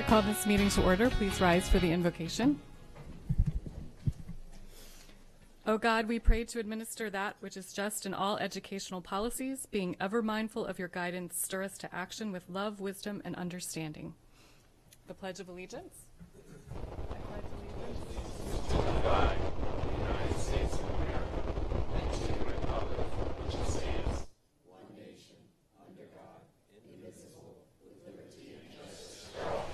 call this meeting to order. Please rise for the invocation. O God, we pray to administer that which is just in all educational policies, being ever mindful of your guidance, stir us to action with love, wisdom, and understanding. The Pledge of Allegiance. I pledge allegiance to the flag of the United States of America and to the republic which stands one nation under God, indivisible, with liberty and justice for all.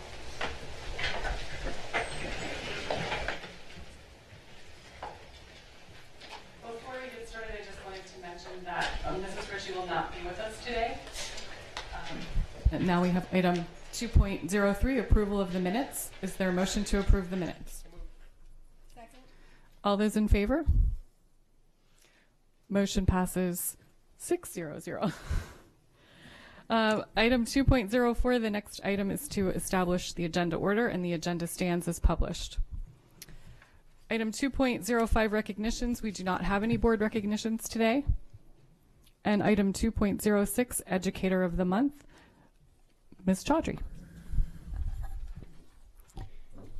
Before we get started, I just wanted to mention that Mrs. Ritchie will not be with us today. And now we have item 2.03, approval of the minutes. Is there a motion to approve the minutes? Second. All those in favor? Motion passes 6-0-0. Item 2.04, the next item is to establish the agenda order, and the agenda stands as published. Item 2.05, recognitions. We do not have any board recognitions today. And item 2.06, educator of the month. Ms. Chaudhry.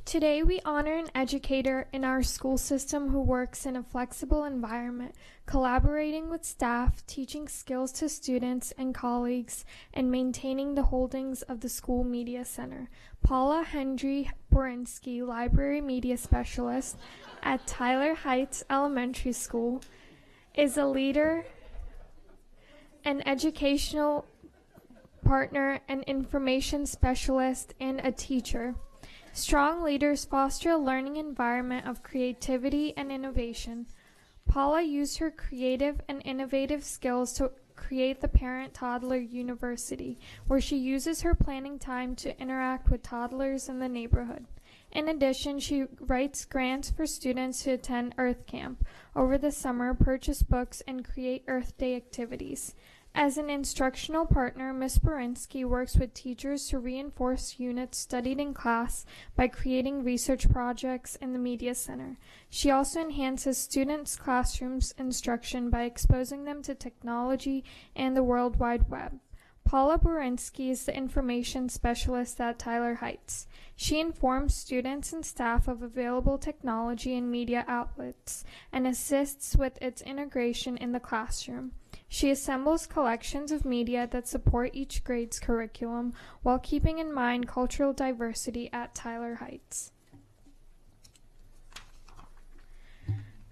Today we honor an educator in our school system who works in a flexible environment, collaborating with staff, teaching skills to students and colleagues, and maintaining the holdings of the school media center. Paula Hendry Borinsky, Library Media Specialist at Tyler Heights Elementary School, is a leader, an educational partner, an information specialist, and a teacher. Strong leaders foster a learning environment of creativity and innovation. Paula used her creative and innovative skills to create the Parent Toddler University, where she uses her planning time to interact with toddlers in the neighborhood. In addition, she writes grants for students to attend Earth Camp over the summer, purchase books, and create Earth Day activities. As an instructional partner, Ms. Borinsky works with teachers to reinforce units studied in class by creating research projects in the Media Center. She also enhances students' classrooms instruction by exposing them to technology and the World Wide Web. Paula Borinsky is the information specialist at Tyler Heights. She informs students and staff of available technology and media outlets and assists with its integration in the classroom. She assembles collections of media that support each grade's curriculum while keeping in mind cultural diversity at Tyler Heights.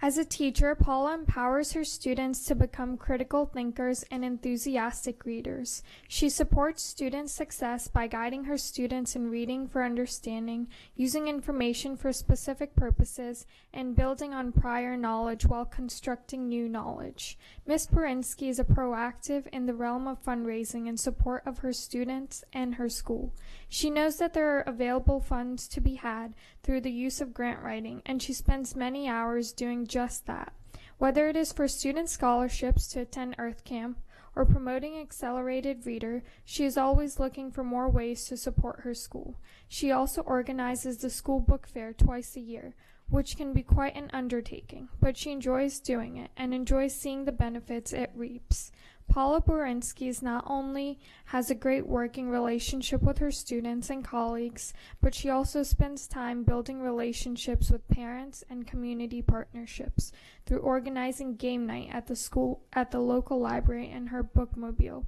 As a teacher, Paula empowers her students to become critical thinkers and enthusiastic readers. She supports students' success by guiding her students in reading for understanding, using information for specific purposes, and building on prior knowledge while constructing new knowledge. Ms. Borinsky is a proactive in the realm of fundraising in support of her students and her school. She knows that there are available funds to be had through the use of grant writing, and she spends many hours doing just that. Whether it is for student scholarships to attend Earth Camp or promoting Accelerated Reader, she is always looking for more ways to support her school. She also organizes the school book fair twice a year, which can be quite an undertaking, but she enjoys doing it and enjoys seeing the benefits it reaps. Paula Borinsky not only has a great working relationship with her students and colleagues, but she also spends time building relationships with parents and community partnerships through organizing game night at the school, at the local library, and her bookmobile.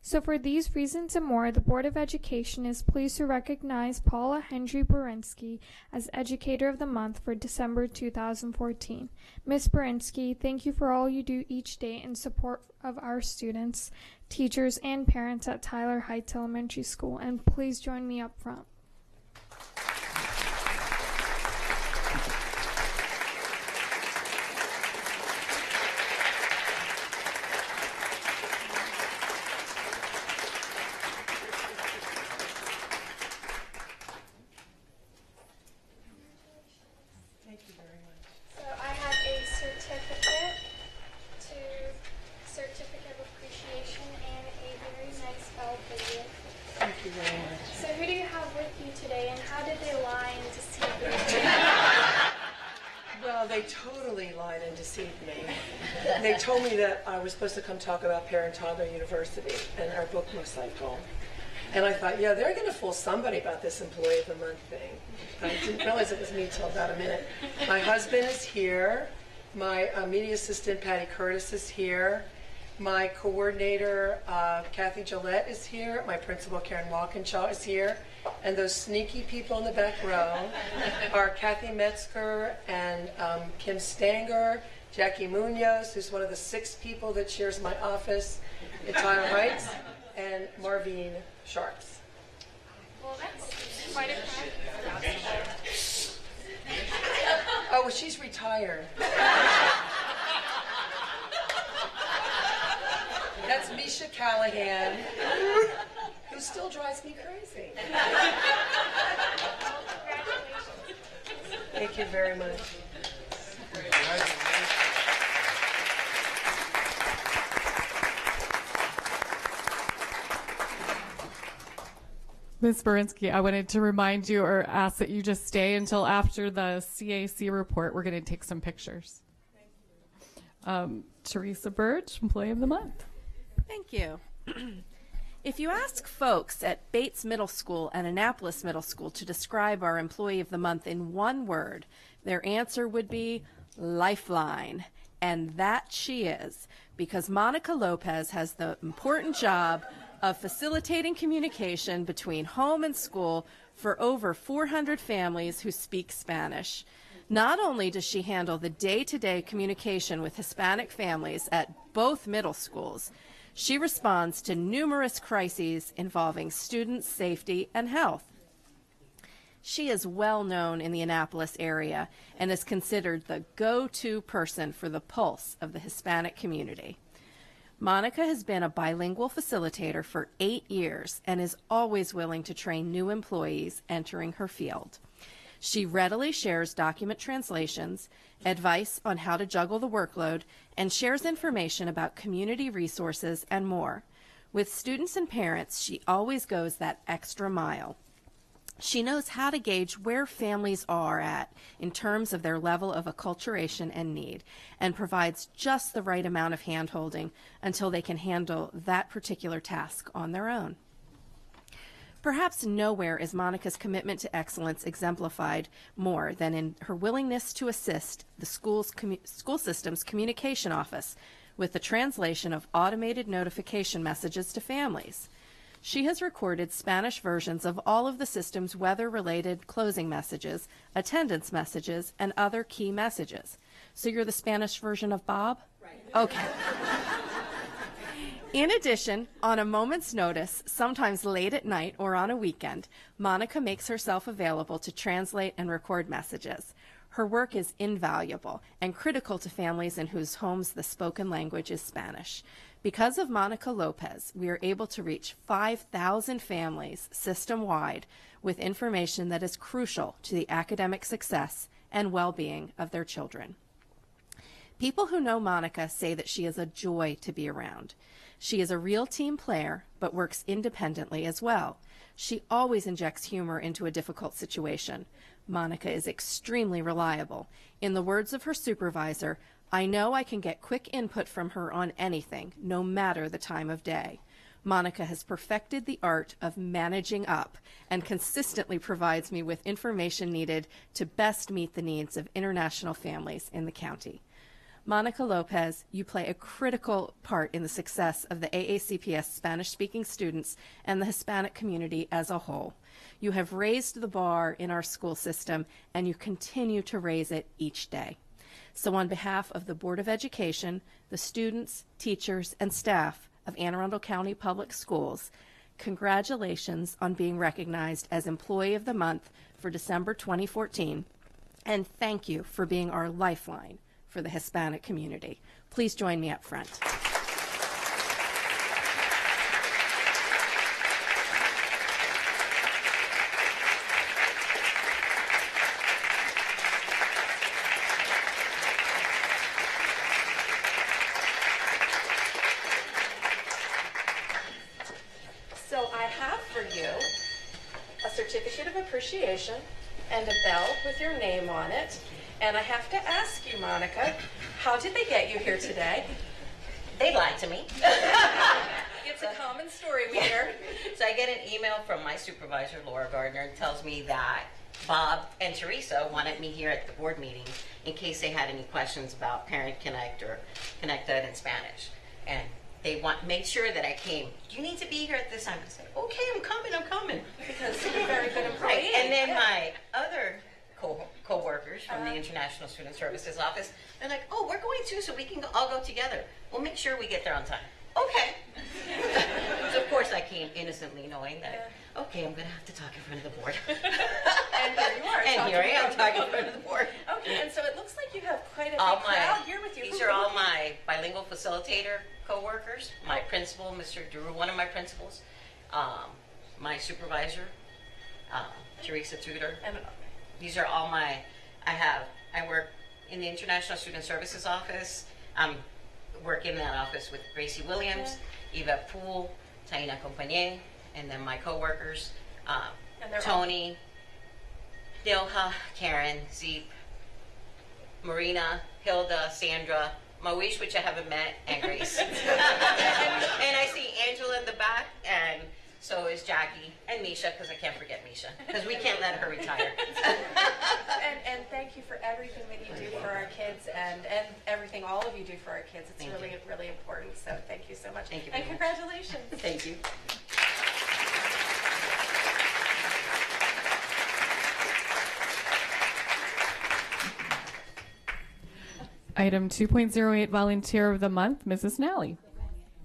So for these reasons and more, the Board of Education is pleased to recognize Paula Hendry Borinsky as Educator of the Month for December 2014. Ms. Borinsky, thank you for all you do each day in support of our students, teachers, and parents at Tyler Heights Elementary School, and please join me up front. They told me that I was supposed to come talk about Parent Toddler University and our book cycle. And I thought, yeah, they're going to fool somebody about this Employee of the Month thing. I didn't realize it was me till about a minute. My husband is here. My media assistant, Patty Curtis, is here. My coordinator, Kathy Gillette, is here. My principal, Karen Walkinshaw, is here. And those sneaky people in the back row are Kathy Metzger and Kim Stanger, Jackie Munoz, who's one of the 6 people that shares my office, Itaya Heights, and Marvine Sharps. Well, that's quite a crowd. Oh, well, she's retired. That's Misha Callahan, who still drives me crazy. Thank you very much. Ms. Berinsky, I wanted to remind you or ask that you just stay until after the CAC report. We're going to take some pictures. Teresa Birch, Employee of the Month. Thank you. If you ask folks at Bates Middle School and Annapolis Middle School to describe our Employee of the Month in one word, their answer would be lifeline. And that she is, because Monica Lopez has the important job of facilitating communication between home and school for over 400 families who speak Spanish. Not only does she handle the day-to-day communication with Hispanic families at both middle schools, she responds to numerous crises involving student safety and health. She is well known in the Annapolis area and is considered the go-to person for the pulse of the Hispanic community. Monica has been a bilingual facilitator for 8 years and is always willing to train new employees entering her field. She readily shares document translations, advice on how to juggle the workload, and shares information about community resources and more. With students and parents, she always goes that extra mile. She knows how to gauge where families are at in terms of their level of acculturation and need, and provides just the right amount of hand-holding until they can handle that particular task on their own. Perhaps nowhere is Monica's commitment to excellence exemplified more than in her willingness to assist the school system's communication office with the translation of automated notification messages to families. She has recorded Spanish versions of all of the system's weather-related closing messages, attendance messages, and other key messages. So you're the Spanish version of Bob? Right. Okay. In addition, on a moment's notice, sometimes late at night or on a weekend, Monica makes herself available to translate and record messages. Her work is invaluable and critical to families in whose homes the spoken language is Spanish. Because of Monica Lopez, we are able to reach 5,000 families system-wide with information that is crucial to the academic success and well-being of their children. People who know Monica say that she is a joy to be around. She is a real team player, but works independently as well. She always injects humor into a difficult situation. Monica is extremely reliable. In the words of her supervisor, "I know I can get quick input from her on anything, no matter the time of day." Monica has perfected the art of managing up and consistently provides me with information needed to best meet the needs of international families in the county. Monica Lopez, you play a critical part in the success of the AACPS Spanish-speaking students and the Hispanic community as a whole. You have raised the bar in our school system, and you continue to raise it each day. So on behalf of the Board of Education, the students, teachers, and staff of Anne Arundel County Public Schools, congratulations on being recognized as Employee of the Month for December 2014, and thank you for being our lifeline for the Hispanic community. Please join me up front. So I have for you a certificate of appreciation and a bell with your name on it. And I have to ask you, Monica, how did they get you here today? They lied to me. It's a common story we hear. So I get an email from my supervisor, Laura Gardner, and tells me that Bob and Teresa wanted me here at the board meeting in case they had any questions about Parent Connect or Connected in Spanish. And they made sure that I came. You need to be here at this time. I said, okay, I'm coming. Because you're a very good employee. Right. And then my other co-workers from the International Student Services Office, they're like, oh, we're going too, so we can all go together. We'll make sure we get there on time. Okay. So of course I came innocently knowing that, okay, I'm going to have to talk in front of the board. And here you are. And here I am talking in front of the board. Okay, and so it looks like you have quite a big crowd here with you. These are all my bilingual facilitator co-workers, my principal, Mr. Drew, one of my principals, my supervisor, Teresa Tudor. And these are all I work in the International Student Services Office. Work in that office with Gracie Williams, Eva Poole, Taina Compagnie, and then my co-workers, Tony, Dilha, Karen, Zeep, Marina, Hilda, Sandra, Mawish, which I haven't met, and Grace. And I see Angela in the back, and so is Jackie, and Misha, because I can't forget Misha, because we can't let her retire. And thank you for everything that you do for our kids, and everything all of you do for our kids. It's really important, so thank you so much. Thank you and very congratulations. Much. Thank you. Item 2.08, Volunteer of the Month, Mrs. Nally.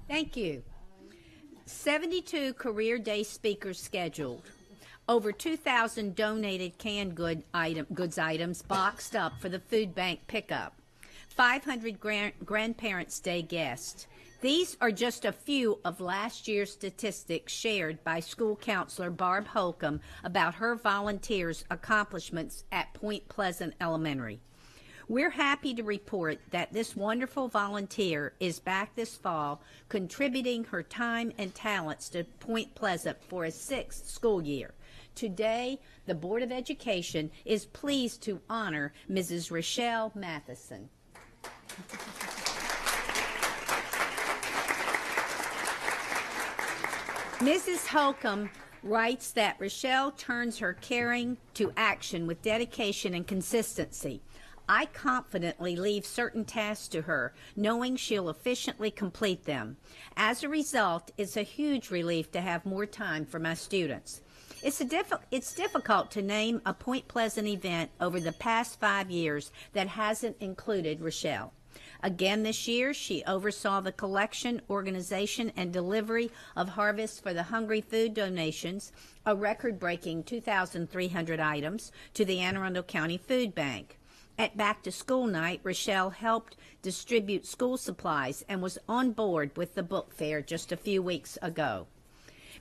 Thank you. 72 Career Day speakers scheduled. Over 2,000 donated canned goods items boxed up for the food bank pickup. 500 Grandparents' Day guests. These are just a few of last year's statistics shared by school counselor Barb Holcomb about her volunteers' accomplishments at Point Pleasant Elementary. We're happy to report that this wonderful volunteer is back this fall, contributing her time and talents to Point Pleasant for a 6th school year. Today, the Board of Education is pleased to honor Mrs. Rochelle Matheson. Mrs. Holcomb writes that Rochelle turns her caring to action with dedication and consistency. I confidently leave certain tasks to her, knowing she'll efficiently complete them. As a result, it's a huge relief to have more time for my students. It's difficult to name a Point Pleasant event over the past 5 years that hasn't included Rochelle. Again this year, she oversaw the collection, organization, and delivery of Harvest for the Hungry Food donations, a record-breaking 2,300 items, to the Anne Arundel County Food Bank. At Back to School Night, Rochelle helped distribute school supplies and was on board with the book fair just a few weeks ago.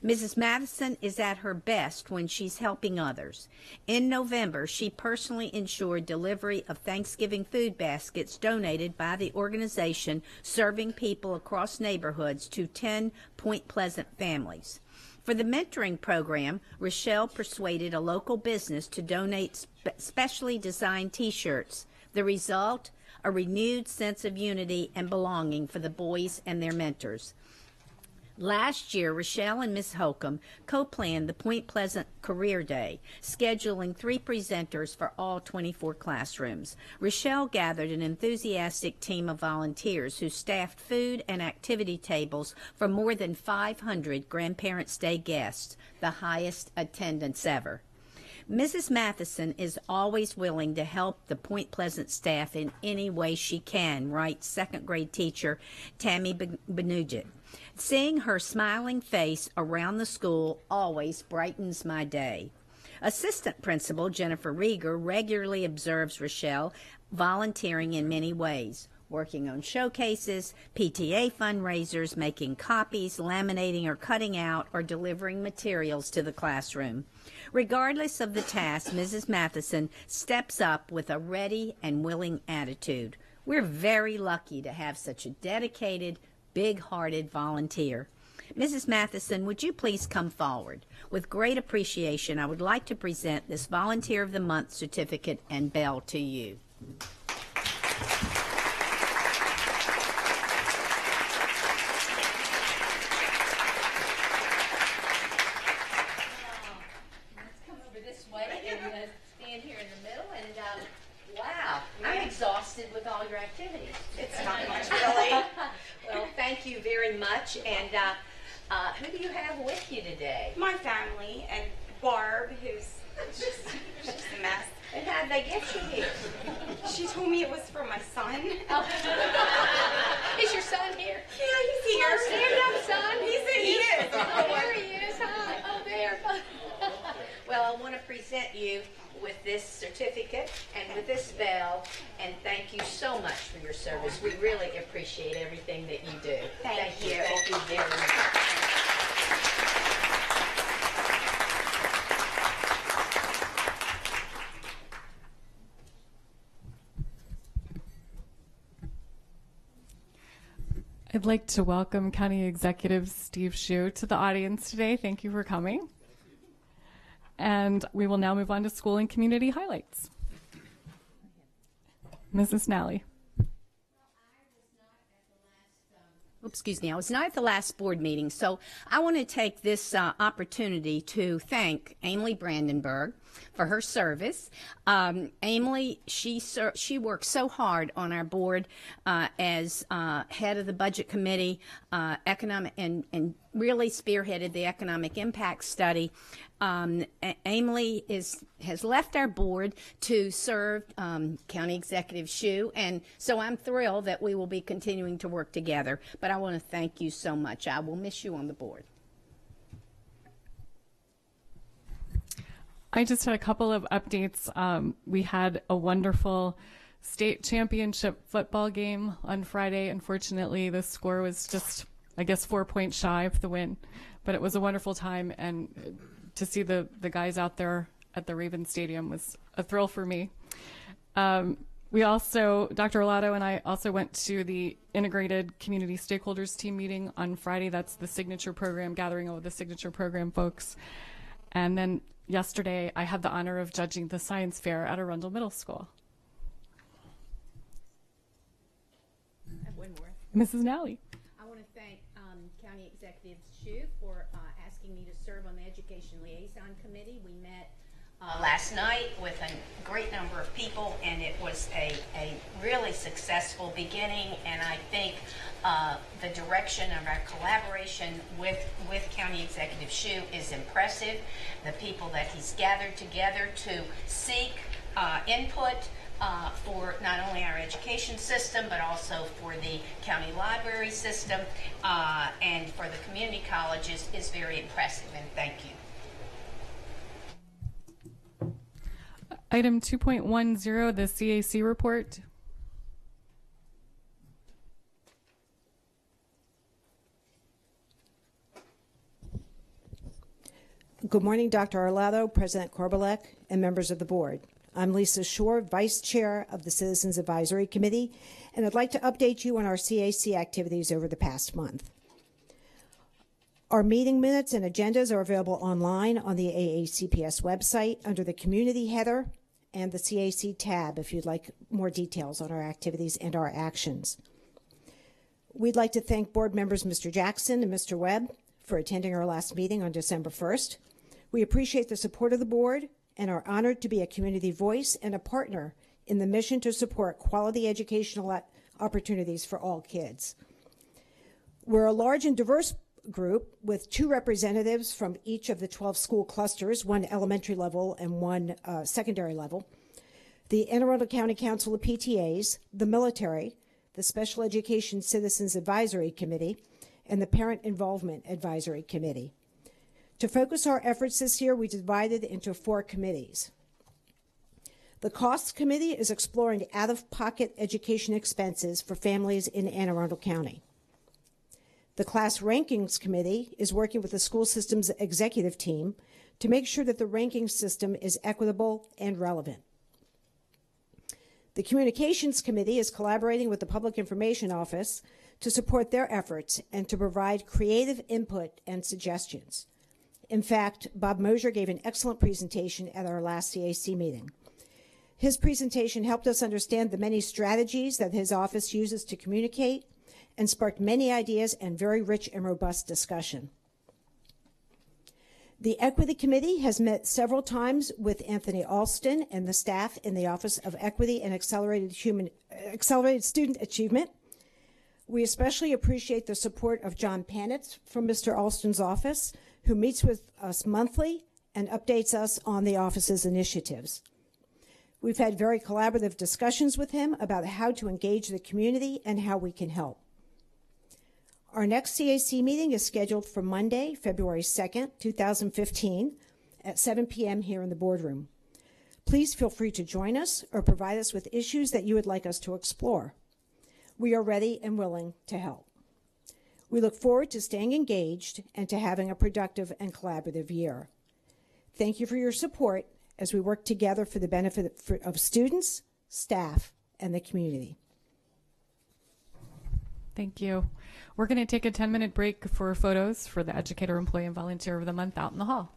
Mrs. Madison is at her best when she's helping others. In November, she personally ensured delivery of Thanksgiving food baskets donated by the organization serving people across neighborhoods to 10 Point Pleasant families. For the mentoring program, Rochelle persuaded a local business to donate specially designed T-shirts. The result, a renewed sense of unity and belonging for the boys and their mentors. Last year, Rochelle and Ms. Holcomb co-planned the Point Pleasant Career Day, scheduling 3 presenters for all 24 classrooms. Rochelle gathered an enthusiastic team of volunteers who staffed food and activity tables for more than 500 Grandparents' Day guests, the highest attendance ever. Mrs. Matheson is always willing to help the Point Pleasant staff in any way she can, writes 2nd grade teacher Tammy Benugit. Seeing her smiling face around the school always brightens my day. Assistant Principal Jennifer Rieger regularly observes Rochelle volunteering in many ways, working on showcases, PTA fundraisers, making copies, laminating or cutting out, or delivering materials to the classroom. Regardless of the task, Mrs. Matheson steps up with a ready and willing attitude. We're very lucky to have such a dedicated, big-hearted volunteer. Mrs. Matheson, would you please come forward? With great appreciation, I would like to present this Volunteer of the Month certificate and bell to you. Who do you have with you today? My family and Barb, who's just a mess. And how did they get you here? She told me it was for my son. Is your son here? Yeah, he's here. Stand up, son. He is. Oh, there he is. Hi. Oh, there. Well, I want to present you with this certificate and with this bell, and thank you so much for your service. We really appreciate everything that you do. Thank you. Thank you very much. I'd like to welcome County Executive Steve Hsu to the audience today. Thank you for coming. And we will now move on to school and community highlights. Mrs. Nally. Excuse me, I was not at the last board meeting, so I want to take this opportunity to thank Emily Brandenburg for her service. Emily, she worked so hard on our board as head of the budget committee, economic, and really spearheaded the economic impact study. Emily has left our board to serve County Executive Hsu, and so I'm thrilled that we will be continuing to work together. But I want to thank you so much. I will miss you on the board. I just had a couple of updates. We had a wonderful state championship football game on Friday. Unfortunately, the score was just, I guess, 4 points shy of the win. But it was a wonderful time, and to see the guys out there at the Raven Stadium was a thrill for me. We also, Dr. Olato and I also went to the Integrated Community Stakeholders Team meeting on Friday. That's the Signature Program, gathering of the Signature Program folks. And then yesterday, I had the honor of judging the science fair at Arundel Middle School. I have one more. Mrs. Nally. I want to thank County Executive Hsu for asking me to serve on the Education Liaison Committee. We met last night with a great number of people, and it was a really successful beginning, and I think the direction of our collaboration with County Executive Hsu is impressive. The people that he's gathered together to seek input for not only our education system, but also for the county library system and for the community colleges is very impressive, and thank you. Item 2.10, the CAC report. Good morning, Dr. Arlato, President Korbalek, and members of the board. I'm Lisa Shore, Vice Chair of the Citizens Advisory Committee, and I'd like to update you on our CAC activities over the past month. Our meeting minutes and agendas are available online on the AACPS website under the Community header and the CAC tab if you'd like more details on our activities and our actions. We'd like to thank board members Mr. Jackson and Mr. Webb for attending our last meeting on December 1st. We appreciate the support of the board and are honored to be a community voice and a partner in the mission to support quality educational opportunities for all kids. We're a large and diverse group with 2 representatives from each of the 12 school clusters, 1 elementary level and 1 secondary level, the Anne Arundel County Council of PTAs, the military, the Special Education Citizens Advisory Committee, and the Parent Involvement Advisory Committee. To focus our efforts this year, we divided into 4 committees. The Costs Committee is exploring out-of-pocket education expenses for families in Anne Arundel County. The Class Rankings Committee is working with the school system's executive team to make sure that the ranking system is equitable and relevant. The Communications Committee is collaborating with the Public Information Office to support their efforts and to provide creative input and suggestions. In fact, Bob Mosier gave an excellent presentation at our last CAC meeting. His presentation helped us understand the many strategies that his office uses to communicate and sparked many ideas and very rich and robust discussion. The Equity Committee has met several times with Anthony Alston and the staff in the Office of Equity and Accelerated Student Achievement. We especially appreciate the support of John Panitz from Mr. Alston's office, who meets with us monthly and updates us on the office's initiatives. We've had very collaborative discussions with him about how to engage the community and how we can help. Our next CAC meeting is scheduled for Monday, February 2nd, 2015, at 7 p.m. here in the boardroom. Please feel free to join us or provide us with issues that you would like us to explore. We are ready and willing to help. We look forward to staying engaged and to having a productive and collaborative year. Thank you for your support as we work together for the benefit of students, staff, and the community. Thank you. We're going to take a 10-minute break for photos for the Educator, Employee, and Volunteer of the Month out in the hall.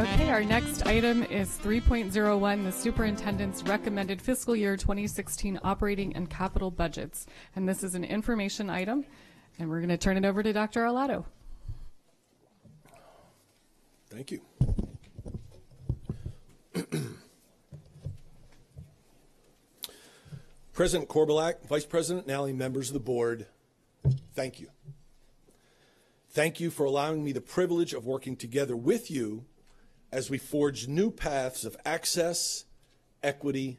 Okay, our next item is 3.01, the superintendent's recommended fiscal year 2016 operating and capital budgets. And this is an information item, and we're going to turn it over to Dr. Arlado. Thank you. President Korbelak, Vice President Nally, members of the board, thank you. Thank you for allowing me the privilege of working together with you as we forge new paths of access, equity,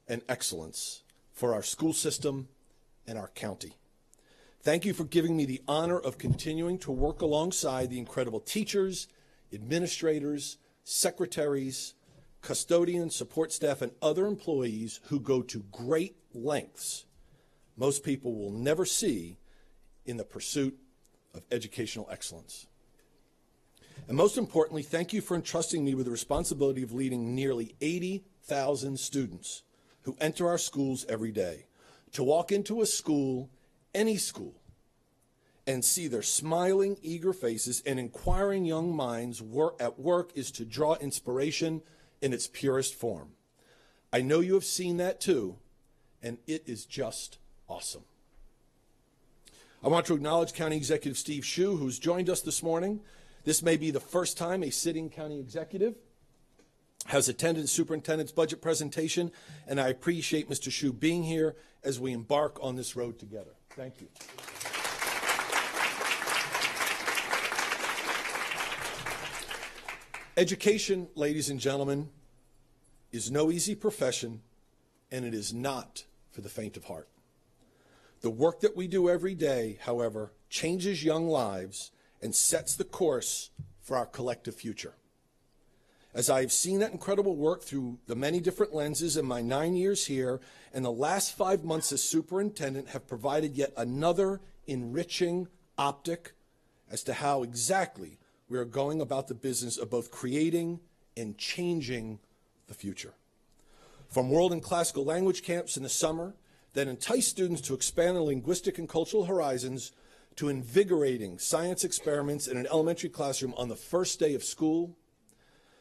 and excellence for our school system and our county. Thank you for giving me the honor of continuing to work alongside the incredible teachers, administrators, secretaries, custodians, support staff, and other employees who go to great lengths most people will never see in the pursuit of educational excellence. And most importantly, thank you for entrusting me with the responsibility of leading nearly 80,000 students who enter our schools every day. To walk into a school, any school, and see their smiling, eager faces and inquiring young minds at work is to draw inspiration in its purest form. I know you have seen that too, and it is just awesome. I want to acknowledge County Executive Steve Shue, who's joined us this morning. This may be the first time a sitting county executive has attended the superintendent's budget presentation, and I appreciate Mr. Shue being here as we embark on this road together. Thank you. Education, ladies and gentlemen, is no easy profession, and it is not for the faint of heart. The work that we do every day, however, changes young lives and sets the course for our collective future. As I have seen that incredible work through the many different lenses in my 9 years here, and the last 5 months as superintendent have provided yet another enriching optic as to how exactly we are going about the business of both creating and changing the future. From world and classical language camps in the summer that entice students to expand their linguistic and cultural horizons, to invigorating science experiments in an elementary classroom on the first day of school,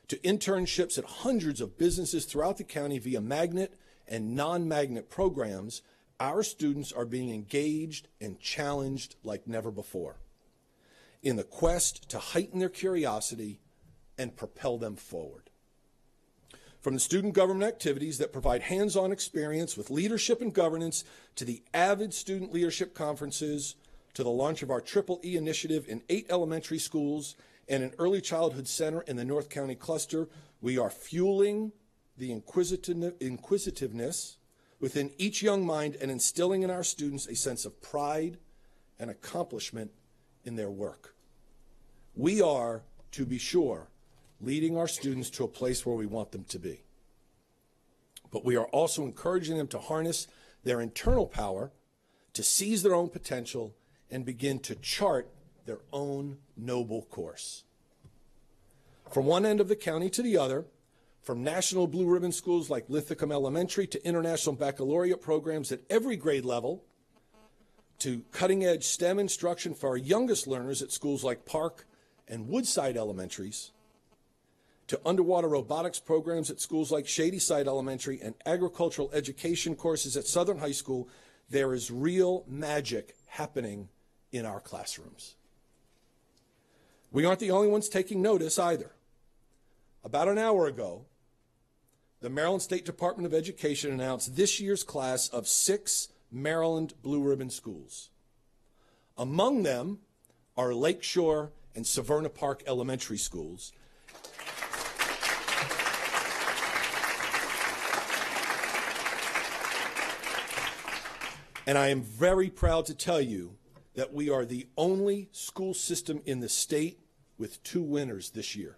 to internships at hundreds of businesses throughout the county via magnet and non-magnet programs, our students are being engaged and challenged like never before in the quest to heighten their curiosity and propel them forward. From the student government activities that provide hands-on experience with leadership and governance, to the AVID student leadership conferences, to the launch of our Triple E initiative in 8 elementary schools and an early childhood center in the North County cluster, we are fueling the inquisitiveness within each young mind and instilling in our students a sense of pride and accomplishment in their work. We are, to be sure, leading our students to a place where we want them to be. But we are also encouraging them to harness their internal power, to seize their own potential, and begin to chart their own noble course. From one end of the county to the other, from national blue ribbon schools like Lithicum Elementary to international baccalaureate programs at every grade level, to cutting-edge STEM instruction for our youngest learners at schools like Park and Woodside Elementaries, to underwater robotics programs at schools like Shadyside Elementary and agricultural education courses at Southern High School, there is real magic happening in our classrooms. We aren't the only ones taking notice either. About an hour ago, the Maryland State Department of Education announced this year's class of 6 Maryland Blue Ribbon schools. Among them are Lakeshore and Severna Park Elementary schools. And I am very proud to tell you that we are the only school system in the state with 2 winners this year.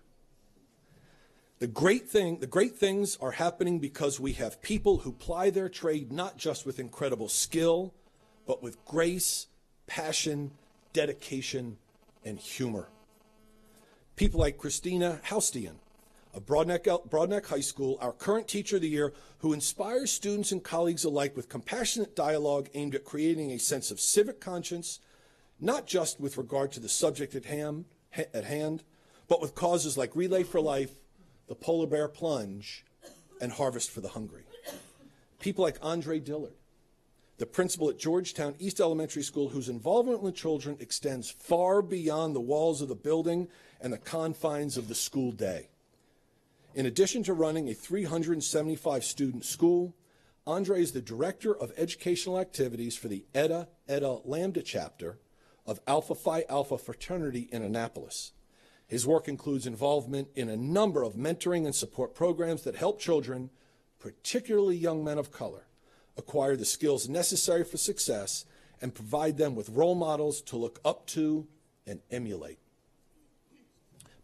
The great things are happening because we have people who ply their trade not just with incredible skill, but with grace, passion, dedication, and humor. People like Christina Haustian of Broadneck High School, our current Teacher of the Year, who inspires students and colleagues alike with compassionate dialogue aimed at creating a sense of civic conscience, not just with regard to the subject at hand, but with causes like Relay for Life, the Polar Bear Plunge, and Harvest for the Hungry. People like Andre Dillard, the principal at Georgetown East Elementary School, whose involvement with children extends far beyond the walls of the building and the confines of the school day. In addition to running a 375-student school, Andre is the Director of Educational Activities for the Eta Lambda chapter of Alpha Phi Alpha Fraternity in Annapolis. His work includes involvement in a number of mentoring and support programs that help children, particularly young men of color, acquire the skills necessary for success and provide them with role models to look up to and emulate.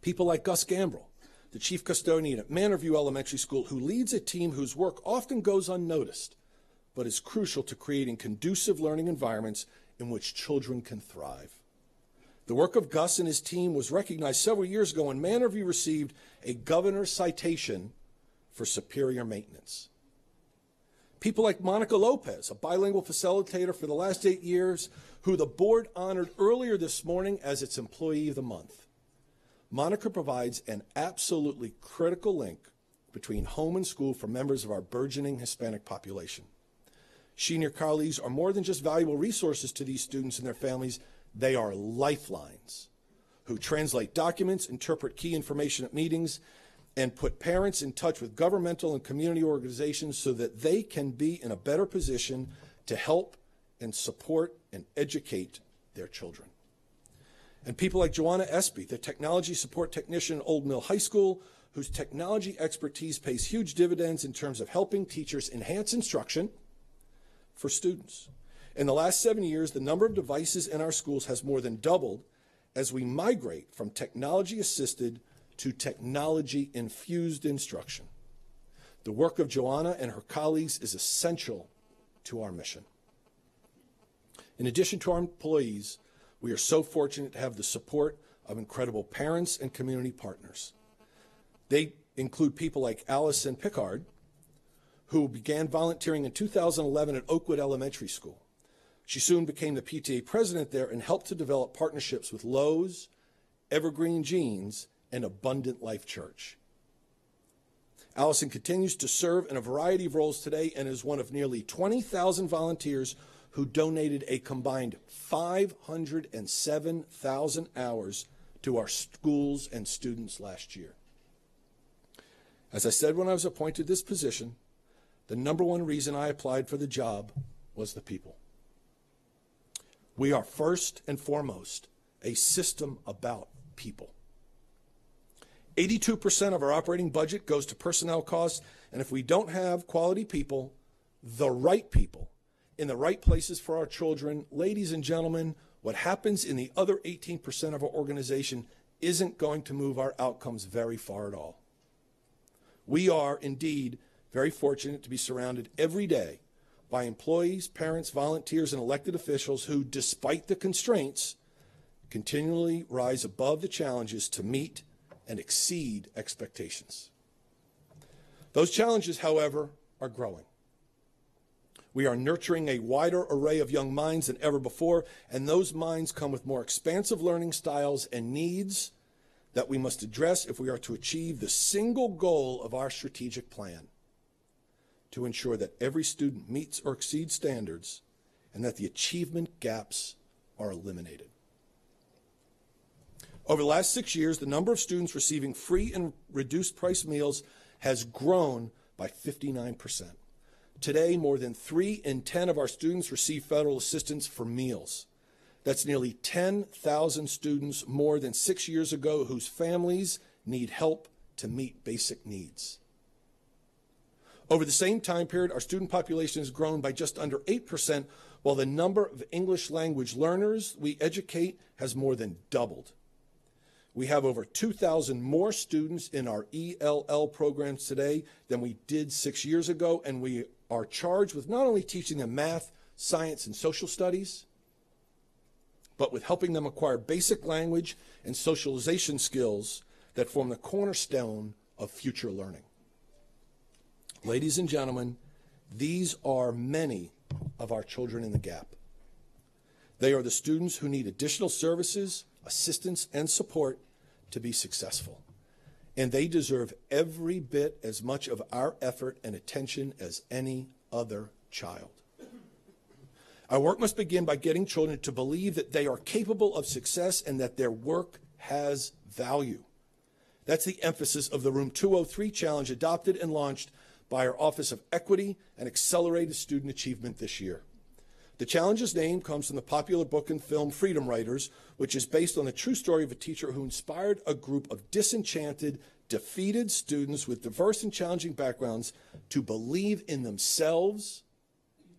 People like Gus Gambrell, the chief custodian at Manorview Elementary School, who leads a team whose work often goes unnoticed, but is crucial to creating conducive learning environments in which children can thrive. The work of Gus and his team was recognized several years ago when Manorview received a governor's citation for superior maintenance. People like Monica Lopez, a bilingual facilitator for the last 8 years, who the board honored earlier this morning as its Employee of the Month. Monica provides an absolutely critical link between home and school for members of our burgeoning Hispanic population. She and her colleagues are more than just valuable resources to these students and their families. They are lifelines who translate documents, interpret key information at meetings, and put parents in touch with governmental and community organizations so that they can be in a better position to help and support and educate their children. And people like Joanna Espy, the technology support technician at Old Mill High School, whose technology expertise pays huge dividends in terms of helping teachers enhance instruction for students. In the last 7 years, the number of devices in our schools has more than doubled as we migrate from technology-assisted to technology-infused instruction. The work of Joanna and her colleagues is essential to our mission. In addition to our employees, we are so fortunate to have the support of incredible parents and community partners. They include people like Allison Pickard, who began volunteering in 2011 at Oakwood Elementary School. She soon became the PTA president there and helped to develop partnerships with Lowe's, Evergreen Jeans, and Abundant Life Church. Allison continues to serve in a variety of roles today and is one of nearly 20,000 volunteers who donated a combined 507,000 hours to our schools and students last year. As I said when I was appointed this position, the number one reason I applied for the job was the people. We are first and foremost a system about people. 82% of our operating budget goes to personnel costs, and if we don't have quality people, the right people, in the right places for our children, ladies and gentlemen, what happens in the other 18% of our organization isn't going to move our outcomes very far at all. We are indeed very fortunate to be surrounded every day by employees, parents, volunteers, and elected officials who, despite the constraints, continually rise above the challenges to meet and exceed expectations. Those challenges, however, are growing. We are nurturing a wider array of young minds than ever before, and those minds come with more expansive learning styles and needs that we must address if we are to achieve the single goal of our strategic plan: to ensure that every student meets or exceeds standards and that the achievement gaps are eliminated. Over the last 6 years, the number of students receiving free and reduced price meals has grown by 59%. Today, more than 3 in 10 of our students receive federal assistance for meals. That's nearly 10,000 students more than 6 years ago whose families need help to meet basic needs. Over the same time period, our student population has grown by just under 8%, while the number of English language learners we educate has more than doubled. We have over 2,000 more students in our ELL programs today than we did 6 years ago, and we are charged with not only teaching them math, science, and social studies, but with helping them acquire basic language and socialization skills that form the cornerstone of future learning. Ladies and gentlemen, these are many of our children in the gap. They are the students who need additional services, assistance, and support to be successful, and they deserve every bit as much of our effort and attention as any other child. Our work must begin by getting children to believe that they are capable of success and that their work has value. That's the emphasis of the Room 203 Challenge adopted and launched by our Office of Equity and Accelerated Student Achievement this year. The challenge's name comes from the popular book and film Freedom Writers, which is based on the true story of a teacher who inspired a group of disenchanted, defeated students with diverse and challenging backgrounds to believe in themselves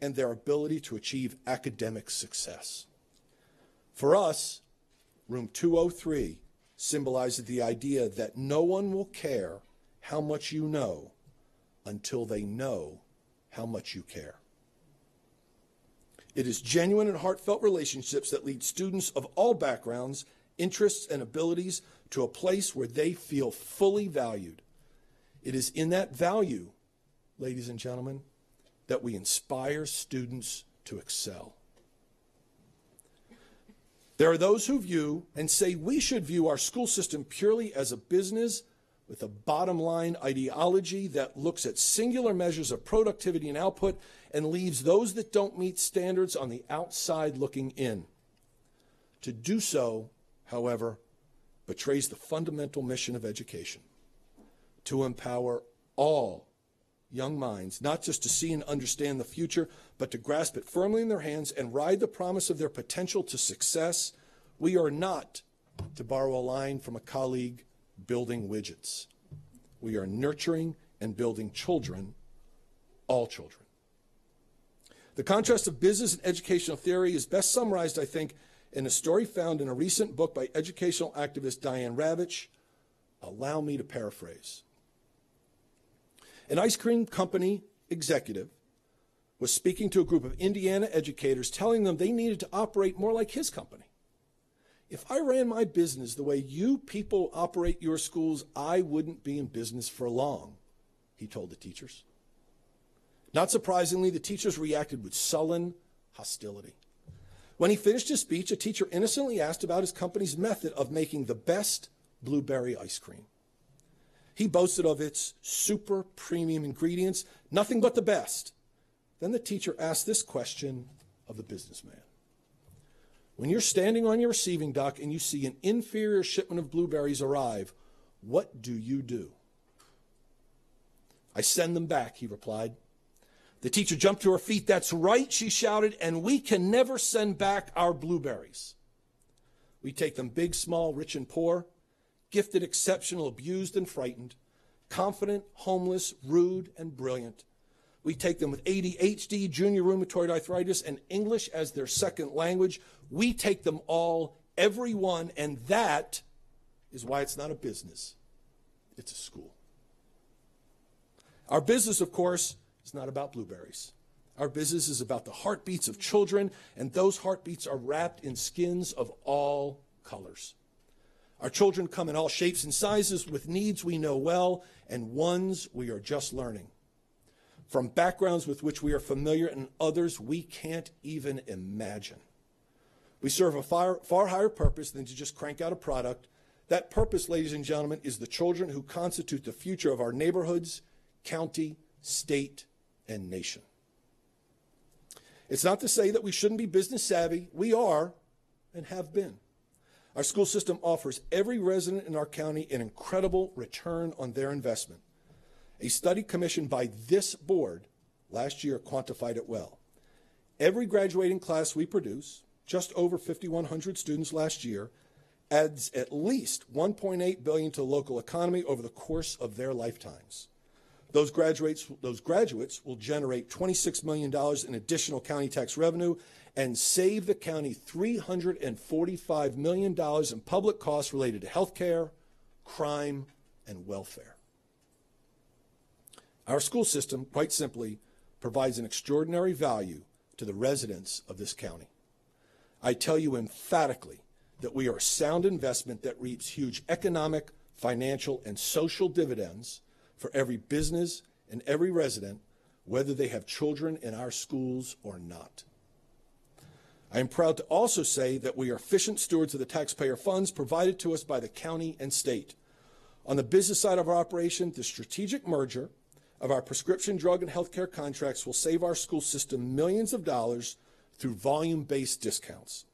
and their ability to achieve academic success. For us, Room 203 symbolizes the idea that no one will care how much you know until they know how much you care. It is genuine and heartfelt relationships that lead students of all backgrounds, interests, and abilities to a place where they feel fully valued. It is in that value, ladies and gentlemen, that we inspire students to excel. There are those who view and say we should view our school system purely as a business with a bottom line ideology that looks at singular measures of productivity and output and leaves those that don't meet standards on the outside looking in. To do so, however, betrays the fundamental mission of education: to empower all young minds, not just to see and understand the future, but to grasp it firmly in their hands and ride the promise of their potential to success. We are not, to borrow a line from a colleague, building widgets. We are nurturing and building children, all children. The contrast of business and educational theory is best summarized, I think, in a story found in a recent book by educational activist Diane Ravitch. Allow me to paraphrase. An ice cream company executive was speaking to a group of Indiana educators, telling them they needed to operate more like his company. If I ran my business the way you people operate your schools, I wouldn't be in business for long, he told the teachers. Not surprisingly, the teachers reacted with sullen hostility. When he finished his speech, a teacher innocently asked about his company's method of making the best blueberry ice cream. He boasted of its super premium ingredients, nothing but the best. Then the teacher asked this question of the businessman. When you're standing on your receiving dock and you see an inferior shipment of blueberries arrive, what do? I send them back, he replied. The teacher jumped to her feet. That's right, she shouted, and we can never send back our blueberries. We take them big, small, rich, and poor, gifted, exceptional, abused, and frightened, confident, homeless, rude, and brilliant. We take them with ADHD, junior rheumatoid arthritis, and English as their second language. We take them all, every one, and that is why it's not a business. It's a school. Our business, of course, is not about blueberries. Our business is about the heartbeats of children, and those heartbeats are wrapped in skins of all colors. Our children come in all shapes and sizes with needs we know well and ones we are just learning. From backgrounds with which we are familiar and others we can't even imagine. We serve a far higher purpose than to just crank out a product. That purpose, ladies and gentlemen, is the children who constitute the future of our neighborhoods, county, state, and nation. It's not to say that we shouldn't be business savvy. We are and have been. Our school system offers every resident in our county an incredible return on their investment. A study commissioned by this board last year quantified it well. Every graduating class we produce, just over 5,100 students last year, adds at least $1.8 billion to the local economy over the course of their lifetimes. Those graduates will generate $26 million in additional county tax revenue and save the county $345 million in public costs related to health care, crime, and welfare. Our school system, quite simply, provides an extraordinary value to the residents of this county. I tell you emphatically that we are a sound investment that reaps huge economic, financial, and social dividends for every business and every resident, whether they have children in our schools or not. I am proud to also say that we are efficient stewards of the taxpayer funds provided to us by the county and state. On the business side of our operation, the strategic merger of our prescription drug and healthcare contracts will save our school system millions of dollars through volume-based discounts.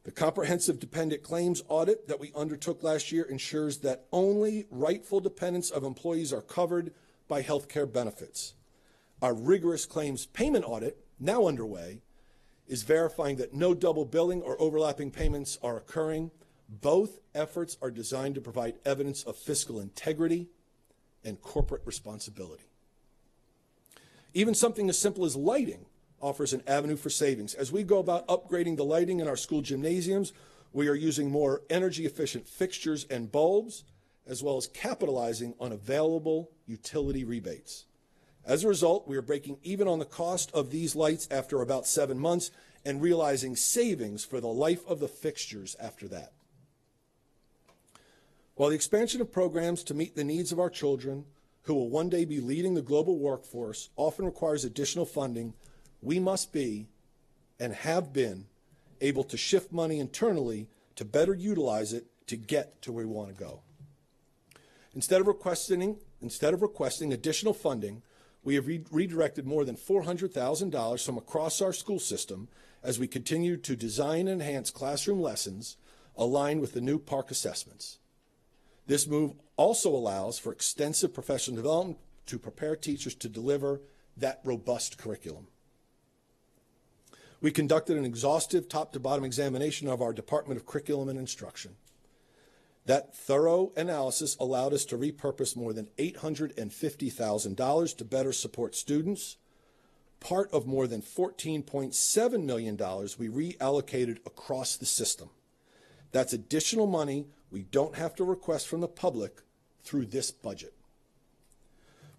The comprehensive dependent claims audit that we undertook last year ensures that only rightful dependents of employees are covered by healthcare benefits. Our rigorous claims payment audit, now underway, is verifying that no double billing or overlapping payments are occurring. Both efforts are designed to provide evidence of fiscal integrity and corporate responsibility. Even something as simple as lighting offers an avenue for savings. As we go about upgrading the lighting in our school gymnasiums, we are using more energy-efficient fixtures and bulbs, as well as capitalizing on available utility rebates. As a result, we are breaking even on the cost of these lights after about 7 months and realizing savings for the life of the fixtures after that. While the expansion of programs to meet the needs of our children, who will one day be leading the global workforce, often requires additional funding, we must be, and have been, able to shift money internally to better utilize it to get to where we want to go. Instead of requesting additional funding, we have redirected more than $400,000 from across our school system as we continue to design and enhance classroom lessons aligned with the new PARCC assessments. This move also allows for extensive professional development to prepare teachers to deliver that robust curriculum. We conducted an exhaustive top-to-bottom examination of our Department of Curriculum and Instruction. That thorough analysis allowed us to repurpose more than $850,000 to better support students, part of more than $14.7 million we reallocated across the system. That's additional money we don't have to request from the public through this budget.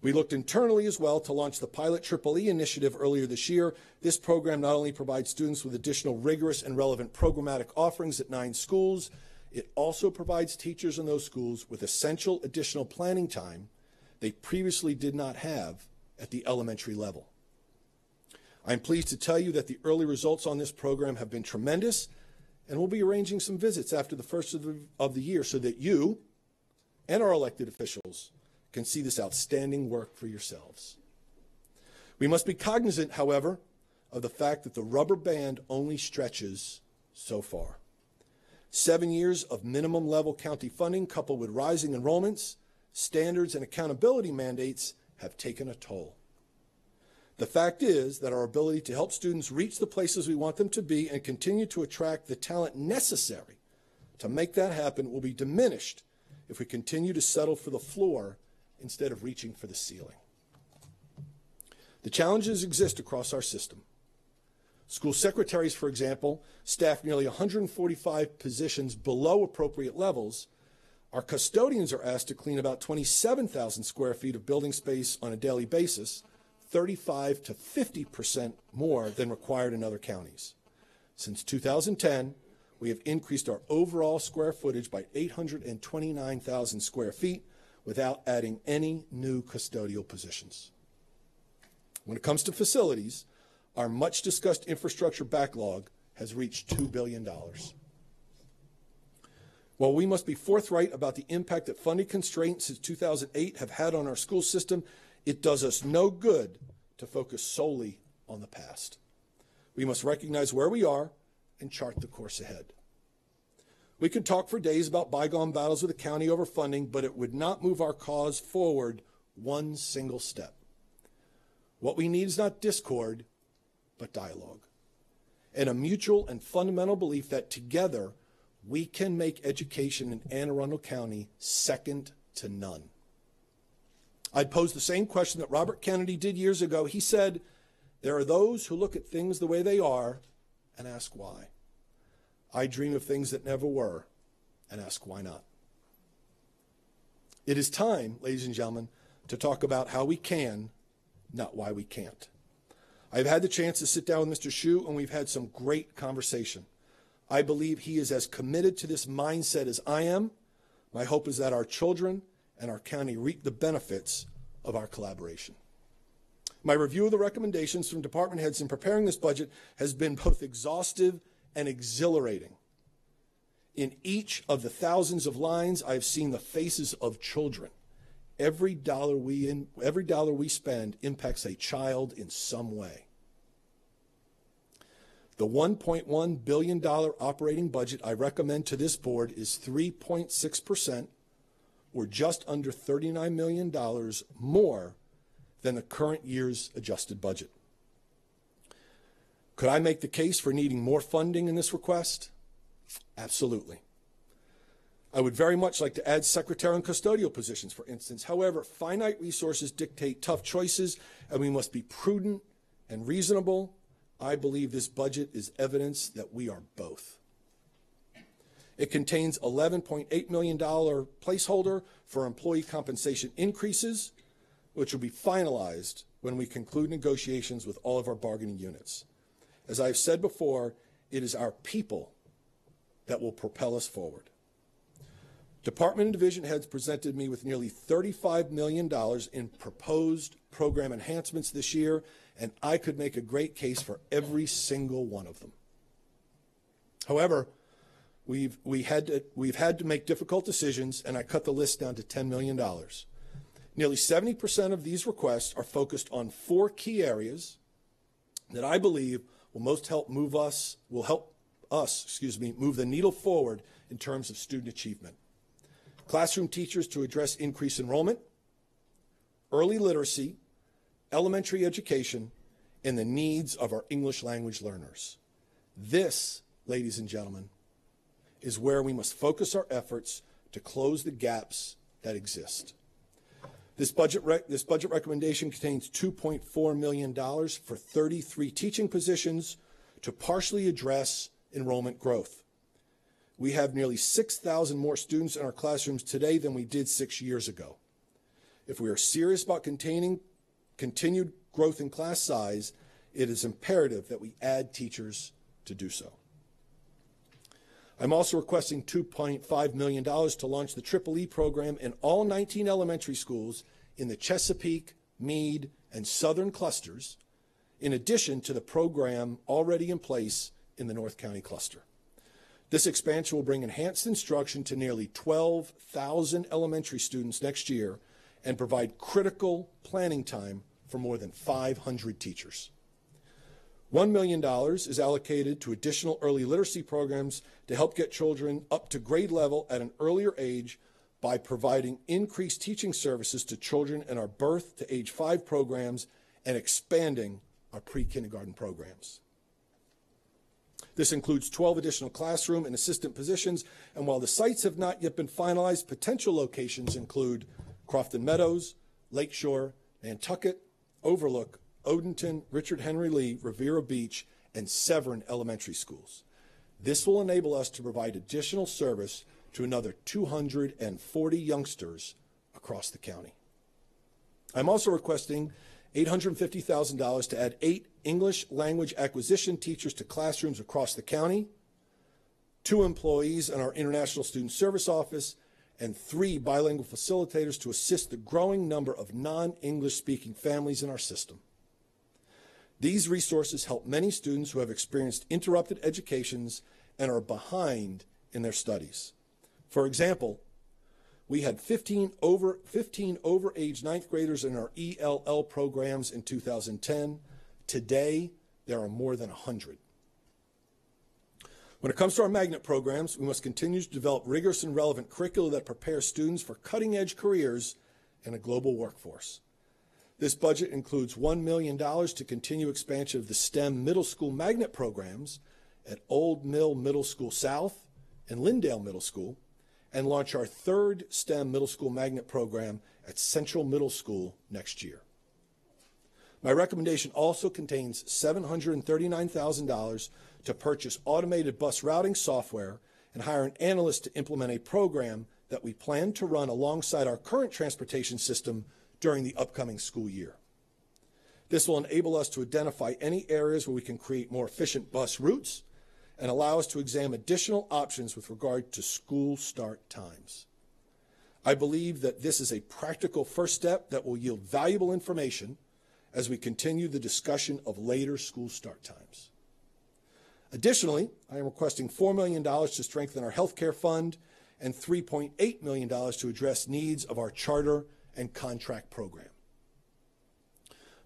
We looked internally as well to launch the Pilot EEE initiative earlier this year. This program not only provides students with additional rigorous and relevant programmatic offerings at 9 schools, it also provides teachers in those schools with essential additional planning time they previously did not have at the elementary level. I'm pleased to tell you that the early results on this program have been tremendous, and we'll be arranging some visits after the first of the year so that you and our elected officials can see this outstanding work for yourselves. We must be cognizant, however, of the fact that the rubber band only stretches so far. 7 years of minimum level county funding coupled with rising enrollments, standards, and accountability mandates have taken a toll. The fact is that our ability to help students reach the places we want them to be and continue to attract the talent necessary to make that happen will be diminished if we continue to settle for the floor instead of reaching for the ceiling. The challenges exist across our system. School secretaries, for example, staff nearly 145 positions below appropriate levels. Our custodians are asked to clean about 27,000 square feet of building space on a daily basis, 35 to 50% more than required in other counties. Since 2010, we have increased our overall square footage by 829,000 square feet without adding any new custodial positions. When it comes to facilities, our much-discussed infrastructure backlog has reached $2 billion. While we must be forthright about the impact that funding constraints since 2008 have had on our school system, it does us no good to focus solely on the past. We must recognize where we are and chart the course ahead. We can talk for days about bygone battles with the county over funding, but it would not move our cause forward one single step. What we need is not discord, but dialogue, and a mutual and fundamental belief that together we can make education in Anne Arundel County second to none. I'd pose the same question that Robert Kennedy did years ago. He said, "There are those who look at things the way they are and ask why. I dream of things that never were and ask why not." It is time, ladies and gentlemen, to talk about how we can, not why we can't. I've had the chance to sit down with Mr. Hsu, and we've had some great conversation. I believe he is as committed to this mindset as I am. My hope is that our children and our county reap the benefits of our collaboration. My review of the recommendations from department heads in preparing this budget has been both exhaustive and exhilarating. In each of the thousands of lines, I have seen the faces of children. Every dollar we spend impacts a child in some way. The $1.1 billion operating budget I recommend to this board is 3.6%, or just under $39 million more than the current year's adjusted budget. Could I make the case for needing more funding in this request? Absolutely. I would very much like to add secretarial and custodial positions, for instance. However, finite resources dictate tough choices, and we must be prudent and reasonable. I believe this budget is evidence that we are both. It contains $11.8 million placeholder for employee compensation increases, which will be finalized when we conclude negotiations with all of our bargaining units. As I've said before, it is our people that will propel us forward. Department and division heads presented me with nearly $35 million in proposed program enhancements this year, and I could make a great case for every single one of them. However, we've had to make difficult decisions, and I cut the list down to $10 million. Nearly 70% of these requests are focused on 4 key areas that I believe will help us move the needle forward in terms of student achievement. Classroom teachers to address increased enrollment, early literacy, elementary education, and the needs of our English language learners. This, ladies and gentlemen, is where we must focus our efforts to close the gaps that exist. This budget recommendation contains $2.4 million for 33 teaching positions to partially address enrollment growth. We have nearly 6,000 more students in our classrooms today than we did 6 years ago. If we are serious about continued growth in class size, it is imperative that we add teachers to do so. I'm also requesting $2.5 million to launch the EEE program in all 19 elementary schools in the Chesapeake, Meade, and Southern clusters, in addition to the program already in place in the North County cluster. This expansion will bring enhanced instruction to nearly 12,000 elementary students next year and provide critical planning time for more than 500 teachers. $1 million is allocated to additional early literacy programs to help get children up to grade level at an earlier age by providing increased teaching services to children in our birth to age 5 programs and expanding our pre-kindergarten programs. This includes 12 additional classroom and assistant positions, and while the sites have not yet been finalized, potential locations include Crofton Meadows, Lakeshore, Nantucket, Overlook, Odenton, Richard Henry Lee, Riviera Beach, and Severn elementary schools. This will enable us to provide additional service to another 240 youngsters across the county. I'm also requesting $850,000 to add 8 English language acquisition teachers to classrooms across the county, 2 employees in our International Student Service Office, and 3 bilingual facilitators to assist the growing number of non-English speaking families in our system. These resources help many students who have experienced interrupted educations and are behind in their studies. For example, we had 15 over age 9th graders in our ELL programs in 2010. Today, there are more than 100. When it comes to our magnet programs, we must continue to develop rigorous and relevant curricula that prepare students for cutting-edge careers in a global workforce. This budget includes $1 million to continue expansion of the STEM middle school magnet programs at Old Mill Middle School South and Lindale Middle School, and launch our 3rd STEM middle school magnet program at Central Middle School next year. My recommendation also contains $739,000 to purchase automated bus routing software and hire an analyst to implement a program that we plan to run alongside our current transportation system during the upcoming school year. This will enable us to identify any areas where we can create more efficient bus routes and allow us to examine additional options with regard to school start times. I believe that this is a practical first step that will yield valuable information as we continue the discussion of later school start times. Additionally, I am requesting $4 million to strengthen our health care fund and $3.8 million to address needs of our charter and contract program.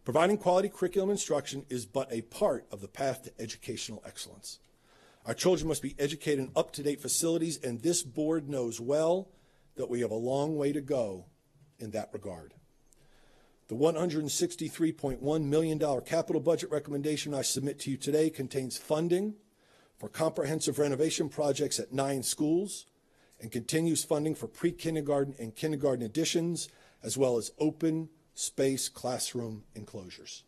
Providing quality curriculum instruction is but a part of the path to educational excellence. Our children must be educated in up-to-date facilities, and this board knows well that we have a long way to go in that regard. The $163.1 million capital budget recommendation I submit to you today contains funding for comprehensive renovation projects at 9 schools and continues funding for pre-kindergarten and kindergarten additions, as well as open space classroom enclosures.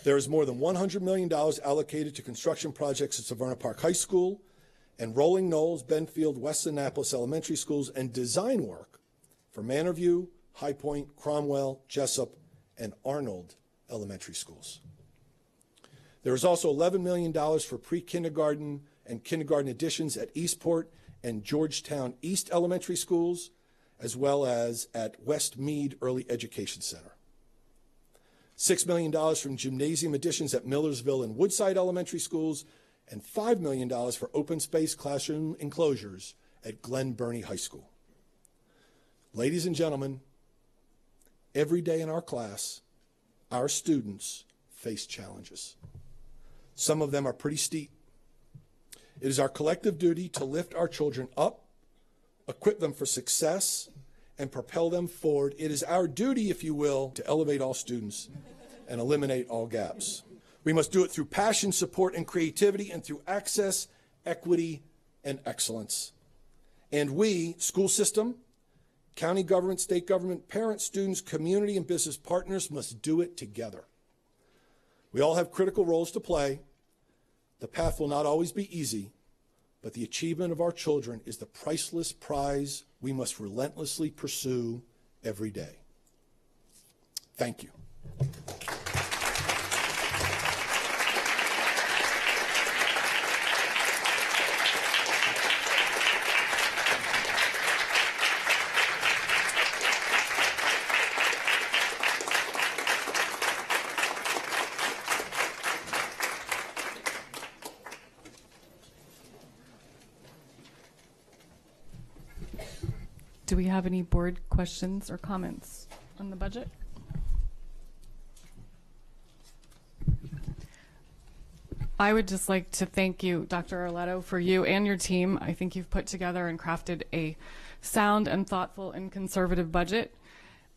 There is more than $100 million allocated to construction projects at Severna Park High School and Rolling Knolls, Benfield, West Annapolis Elementary Schools, and design work for Manorview, High Point, Cromwell, Jessup, and Arnold Elementary Schools. There is also $11 million for pre-kindergarten and kindergarten additions at Eastport and Georgetown East Elementary Schools, as well as at West Mead Early Education Center. $6 million from gymnasium additions at Millersville and Woodside Elementary Schools, and $5 million for open space classroom enclosures at Glen Burnie High School. Ladies and gentlemen, every day in our class, our students face challenges. Some of them are pretty steep. It is our collective duty to lift our children up, equip them for success, and propel them forward. It is our duty, if you will, to elevate all students and eliminate all gaps. We must do it through passion, support, and creativity, and through access, equity, and excellence. And we, school system, county government, state government, parents, students, community, and business partners must do it together. We all have critical roles to play. The path will not always be easy, but the achievement of our children is the priceless prize we must relentlessly pursue every day. Thank you. Do we have any board questions or comments on the budget? I would just like to thank you, Dr. Arletto, for you and your team. I think you've put together and crafted a sound and thoughtful and conservative budget.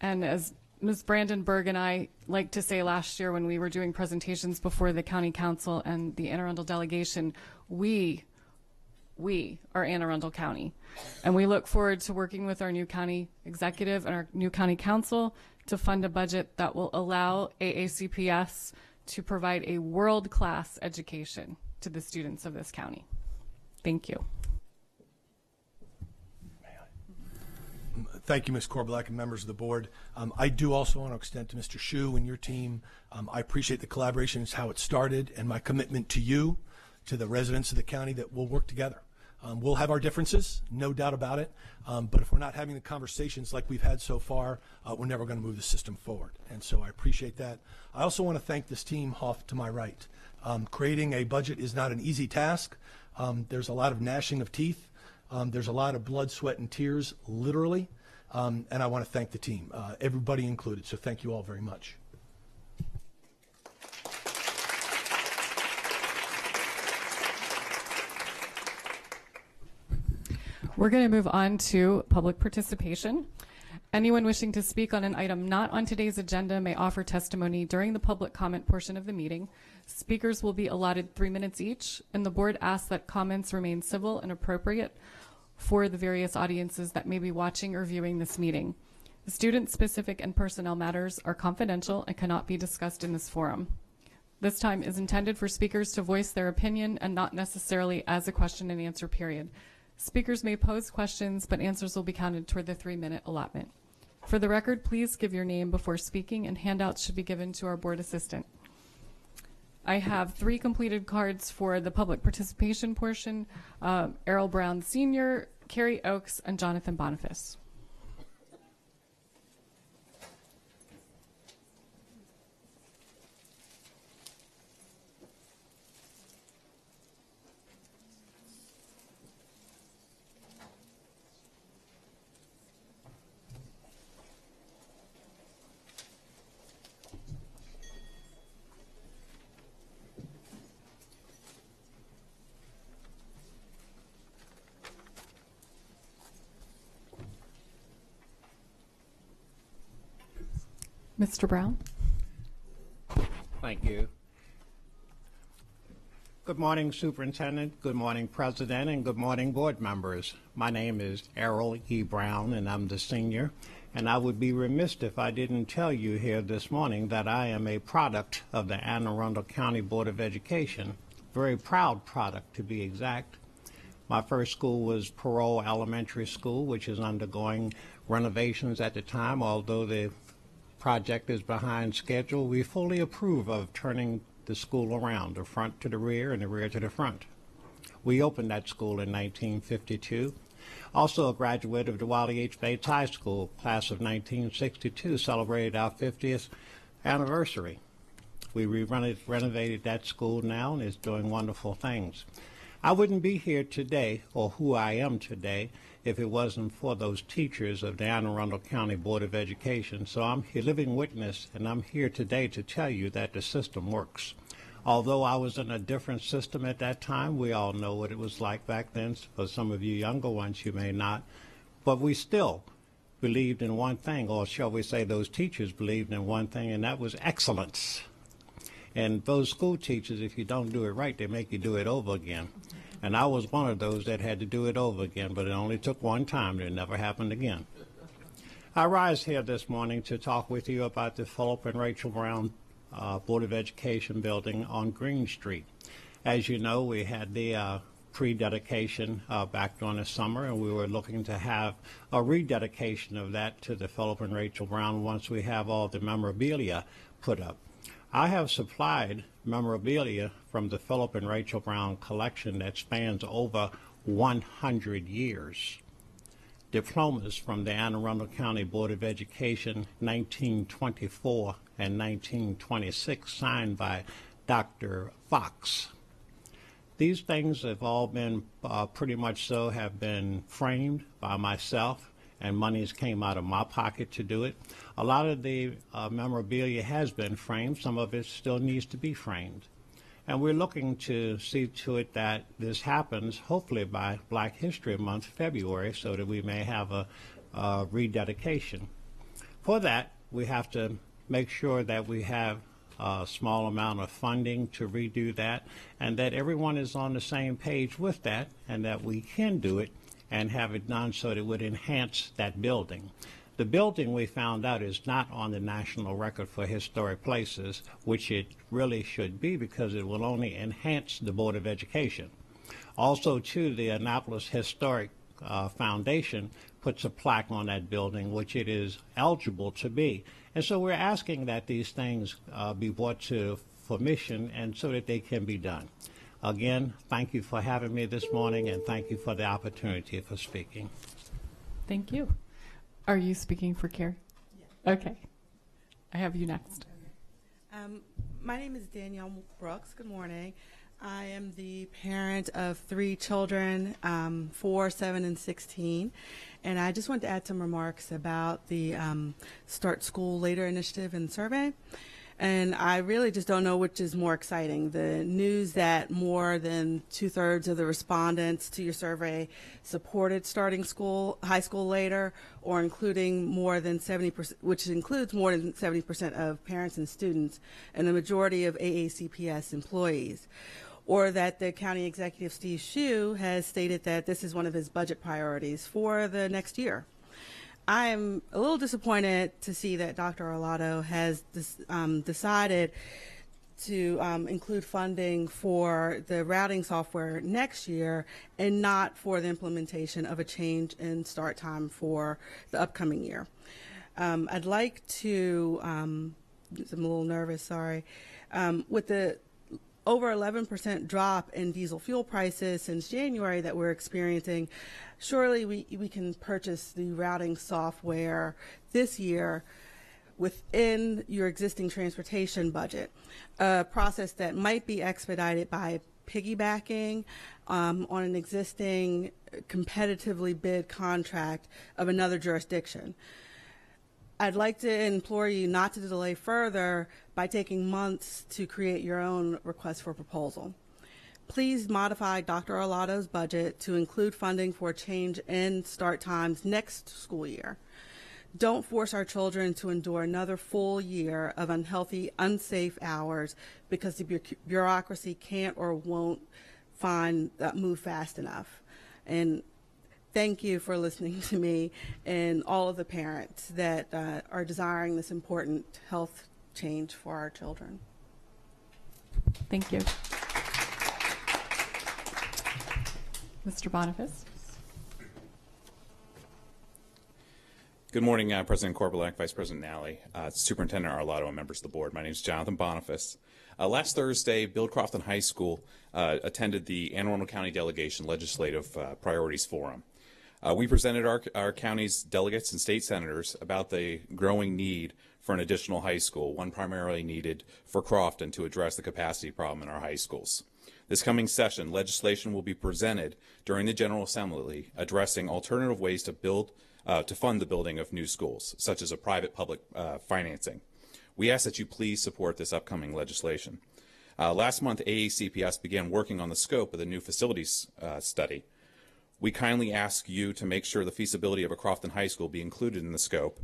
And as Ms. Brandenburg and I like to say last year when we were doing presentations before the County Council and the Anne Arundel delegation, we are Anne Arundel County. And we look forward to working with our new county executive and our new county council to fund a budget that will allow AACPS to provide a world-class education to the students of this county. Thank you. Thank you, Ms. Korbelak and members of the board. I do also want to extend to Mr. Hsu and your team. I appreciate the collaboration. It's how it started, and my commitment to you, to the residents of the county, that we'll work together. We'll have our differences, no doubt about it, but if we're not having the conversations like we've had so far, we're never going to move the system forward. And so I appreciate that. I also want to thank this team off to my right. Creating a budget is not an easy task. There's a lot of gnashing of teeth. There's a lot of blood, sweat, and tears, literally, and I want to thank the team, everybody included. So thank you all very much. We're going to move on to public participation. Anyone wishing to speak on an item not on today's agenda may offer testimony during the public comment portion of the meeting. Speakers will be allotted 3 minutes each, and the board asks that comments remain civil and appropriate for the various audiences that may be watching or viewing this meeting. Student-specific and personnel matters are confidential and cannot be discussed in this forum. This time is intended for speakers to voice their opinion and not necessarily as a question and answer period. Speakers may pose questions, but answers will be counted toward the 3-minute allotment. For the record, please give your name before speaking, and handouts should be given to our board assistant. I have 3 completed cards for the public participation portion: Errol Brown Sr., Carrie Oakes, and Jonathan Boniface. Mr. Brown? Thank you. Good morning, Superintendent. Good morning, President, and good morning, board members. My name is Errol E. Brown, and I'm the senior. And I would be remiss if I didn't tell you here this morning that I am a product of the Anne Arundel County Board of Education. Very proud product, to be exact. My first school was Parole Elementary School, which is undergoing renovations at the time. Although the project is behind schedule, we fully approve of turning the school around, the front to the rear and the rear to the front. We opened that school in 1952. Also a graduate of the Wiley H. Bates High School, class of 1962, celebrated our 50th anniversary. We renovated that school now, and it's doing wonderful things. I wouldn't be here today, or who I am today, if it wasn't for those teachers of the Anne Arundel County Board of Education. So I'm a living witness, and I'm here today to tell you that the system works. Although I was in a different system at that time, we all know what it was like back then. For some of you younger ones, you may not. But we still believed in one thing, or shall we say those teachers believed in one thing, and that was excellence. And those school teachers, if you don't do it right, they make you do it over again. And I was one of those that had to do it over again, but it only took one time, and it never happened again. I rise here this morning to talk with you about the Philip and Rachel Brown Board of Education building on Green Street. As you know, we had the pre-dedication back during the summer, and we were looking to have a rededication of that to the Philip and Rachel Brown once we have all the memorabilia put up. I have supplied memorabilia from the Philip and Rachel Brown collection that spans over 100 years. Diplomas from the Anne Arundel County Board of Education, 1924 and 1926, signed by Dr. Fox. These things have all been pretty much so have been framed by myself, and monies came out of my pocket to do it. A lot of the memorabilia has been framed. Some of it still needs to be framed. And we're looking to see to it that this happens, hopefully by Black History Month, February, so that we may have a rededication. For that, we have to make sure that we have a small amount of funding to redo that, and that everyone is on the same page with that, and that we can do it and have it done so that it would enhance that building. The building, we found out, is not on the National Record for Historic Places, which it really should be, because it will only enhance the Board of Education. Also, too, the Annapolis Historic Foundation puts a plaque on that building, which it is eligible to be. And so we're asking that these things be brought to fruition, and so that they can be done. Again, thank you for having me this morning, and thank you for the opportunity for speaking. Thank you. Are you speaking for Carrie? Yeah. Okay. I have you next. My name is Danielle Brooks. Good morning. I am the parent of 3 children, 4, 7, and 16. And I just wanted to add some remarks about the Start School Later initiative and survey. And I really just don't know which is more exciting, the news that more than 2/3 of the respondents to your survey supported starting high school later, or including more than 70%, which includes more than 70% of parents and students, and the majority of AACPS employees. Or that the county executive, Steve Shue, has stated that this is one of his budget priorities for the next year. I'm a little disappointed to see that Dr. Arlotto has decided to include funding for the routing software next year and not for the implementation of a change in start time for the upcoming year. I'd like to, I'm a little nervous, sorry, with the over 11% drop in diesel fuel prices since January that we're experiencing, surely we can purchase the routing software this year within your existing transportation budget, a process that might be expedited by piggybacking on an existing competitively bid contract of another jurisdiction. I'd like to implore you not to delay further by taking months to create your own request for proposal. Please modify Dr. Arlotto's budget to include funding for a change in start times next school year. Don't force our children to endure another full year of unhealthy, unsafe hours because the bureaucracy can't or won't move fast enough. And thank you for listening to me and all of the parents that are desiring this important health change for our children. Thank you. Mr. Boniface. Good morning, President Korbelak, Vice President Nally, Superintendent Arlotto, and members of the board. My name is Jonathan Boniface. Last Thursday, Bill Crofton High School attended the Anne Arundel County Delegation Legislative Priorities Forum. We presented our county's delegates and state senators about the growing need for an additional high school, one primarily needed for Crofton to address the capacity problem in our high schools. This coming session, legislation will be presented during the General Assembly addressing alternative ways to fund the building of new schools, such as a private-public financing. We ask that you please support this upcoming legislation. Last month, AACPS began working on the scope of the new facilities study. We kindly ask you to make sure the feasibility of a Crofton High School be included in the scope,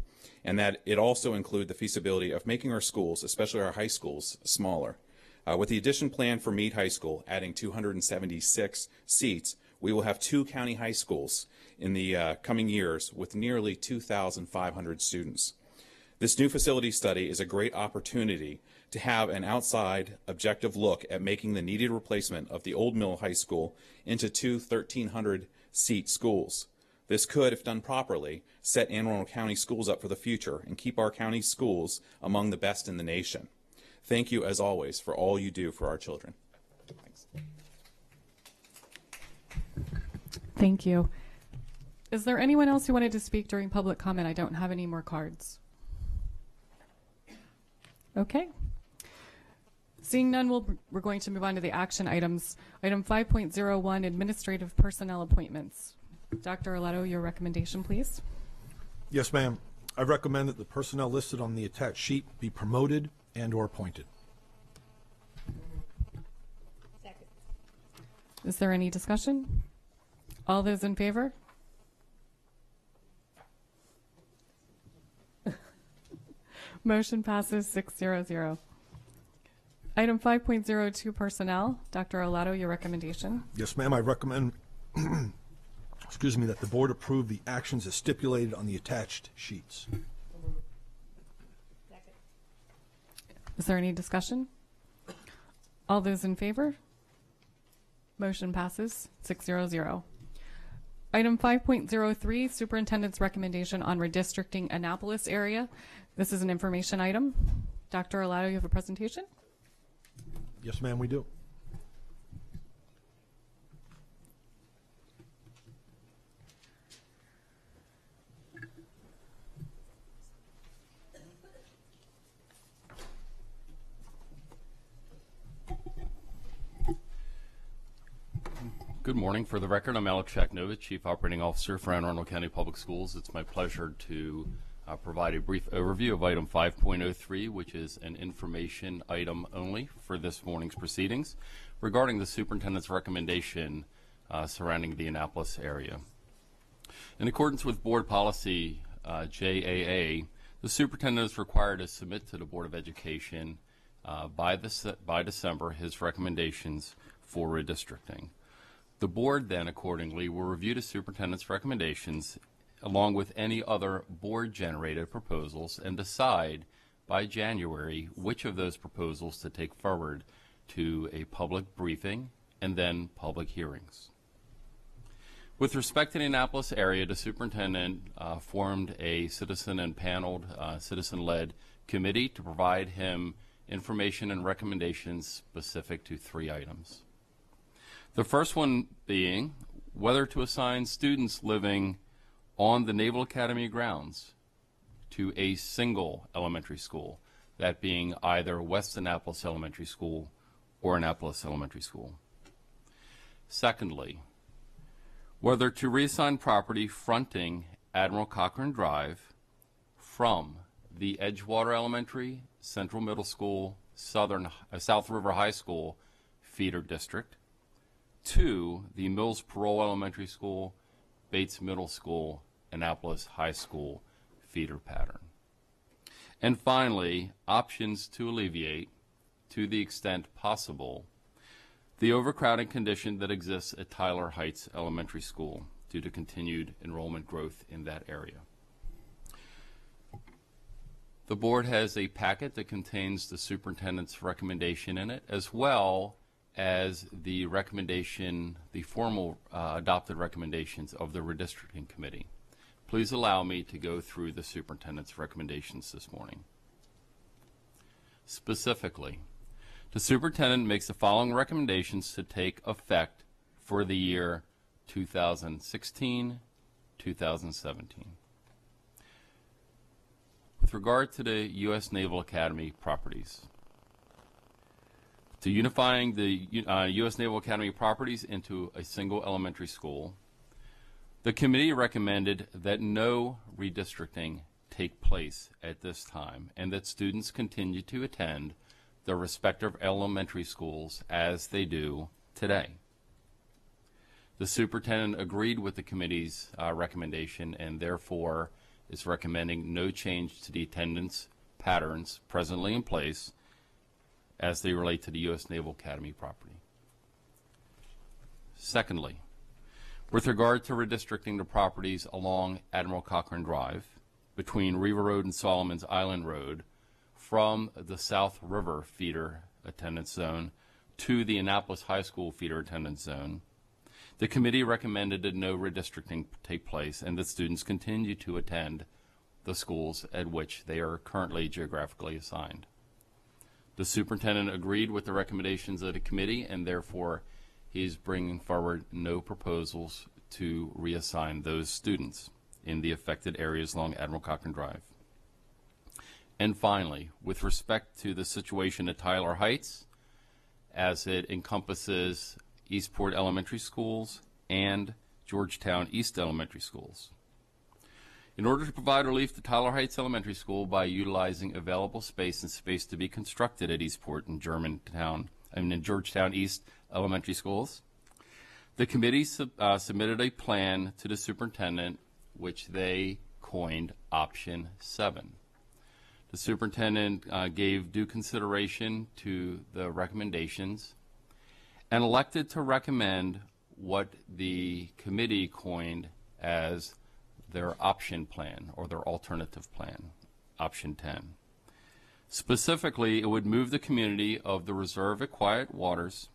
and that it also include the feasibility of making our schools, especially our high schools, smaller. With the addition planned for Meade High School, adding 276 seats, we will have 2 county high schools in the coming years with nearly 2,500 students. This new facility study is a great opportunity to have an outside objective look at making the needed replacement of the old Mill High School into 2 1,300-seat schools. This could, if done properly, set Anne Arundel County schools up for the future and keep our county schools among the best in the nation. Thank you, as always, for all you do for our children. Thanks. Thank you. Is there anyone else who wanted to speak during public comment? I don't have any more cards. Okay. Seeing none, we're going to move on to the action items. Item 5.01, administrative personnel appointments. Dr. Arlotto, your recommendation, please. Yes, ma'am. I recommend that the personnel listed on the attached sheet be promoted and or appointed. Second. Is there any discussion? All those in favor? Motion passes 6-0-0. Item 5.02, personnel. Dr. Arlotto, your recommendation. Yes, ma'am. I recommend excuse me, that the board approve the actions as stipulated on the attached sheets. Second. Is there any discussion? All those in favor? Motion passes 6-0-0. Item 5.03, superintendent's recommendation on redistricting Annapolis area. This is an information item. Dr. Arlotto, you have a presentation? Yes, ma'am, we do. Good morning. For the record, I'm Alex Shaknovich, Chief Operating Officer for Anne Arundel County Public Schools. It's my pleasure to provide a brief overview of item 5.03, which is an information item only for this morning's proceedings regarding the superintendent's recommendation surrounding the Annapolis area. In accordance with board policy JAA, the superintendent is required to submit to the Board of Education by December his recommendations for redistricting. The board then accordingly will review the superintendent's recommendations along with any other board-generated proposals and decide by January which of those proposals to take forward to a public briefing and then public hearings. With respect to the Annapolis area, the superintendent formed a citizen and paneled citizen-led committee to provide him information and recommendations specific to 3 items. The first one being whether to assign students living on the Naval Academy grounds to a single elementary school, that being either West Annapolis Elementary School or Annapolis Elementary School. Secondly, whether to reassign property fronting Admiral Cochran Drive from the Edgewater Elementary, Central Middle School, South River High School feeder district to the Mills Parole Elementary School, Bates Middle School, Annapolis High School feeder pattern. And finally, options to alleviate, to the extent possible, the overcrowding condition that exists at Tyler Heights Elementary School due to continued enrollment growth in that area. The board has a packet that contains the superintendent's recommendation in it, as well as the recommendation, the formal adopted recommendations of the redistricting committee. Please allow me to go through the superintendent's recommendations this morning. Specifically, the superintendent makes the following recommendations to take effect for the year 2016-2017. With regard to the U.S. Naval Academy properties, to unifying the U.S. Naval Academy properties into a single elementary school, the committee recommended that no redistricting take place at this time and that students continue to attend their respective elementary schools as they do today. The superintendent agreed with the committee's recommendation and therefore is recommending no change to the attendance patterns presently in place as they relate to the U.S. Naval Academy property. Secondly, with regard to redistricting the properties along Admiral Cochran Drive between Riva Road and Solomon's Island Road from the South River feeder attendance zone to the Annapolis High School feeder attendance zone, the committee recommended that no redistricting take place and that students continue to attend the schools at which they are currently geographically assigned. The superintendent agreed with the recommendations of the committee and therefore he is bringing forward no proposals to reassign those students in the affected areas along Admiral Cochran Drive. And finally, with respect to the situation at Tyler Heights, as it encompasses Eastport Elementary Schools and Georgetown East Elementary Schools. In order to provide relief to Tyler Heights Elementary School by utilizing available space and space to be constructed at Eastport and Georgetown East Elementary Schools, the committee submitted a plan to the superintendent which they coined Option 7. The superintendent gave due consideration to the recommendations and elected to recommend what the committee coined as their option plan or their alternative plan, Option 10. Specifically, it would move the community of the Reserve at Quiet Waters,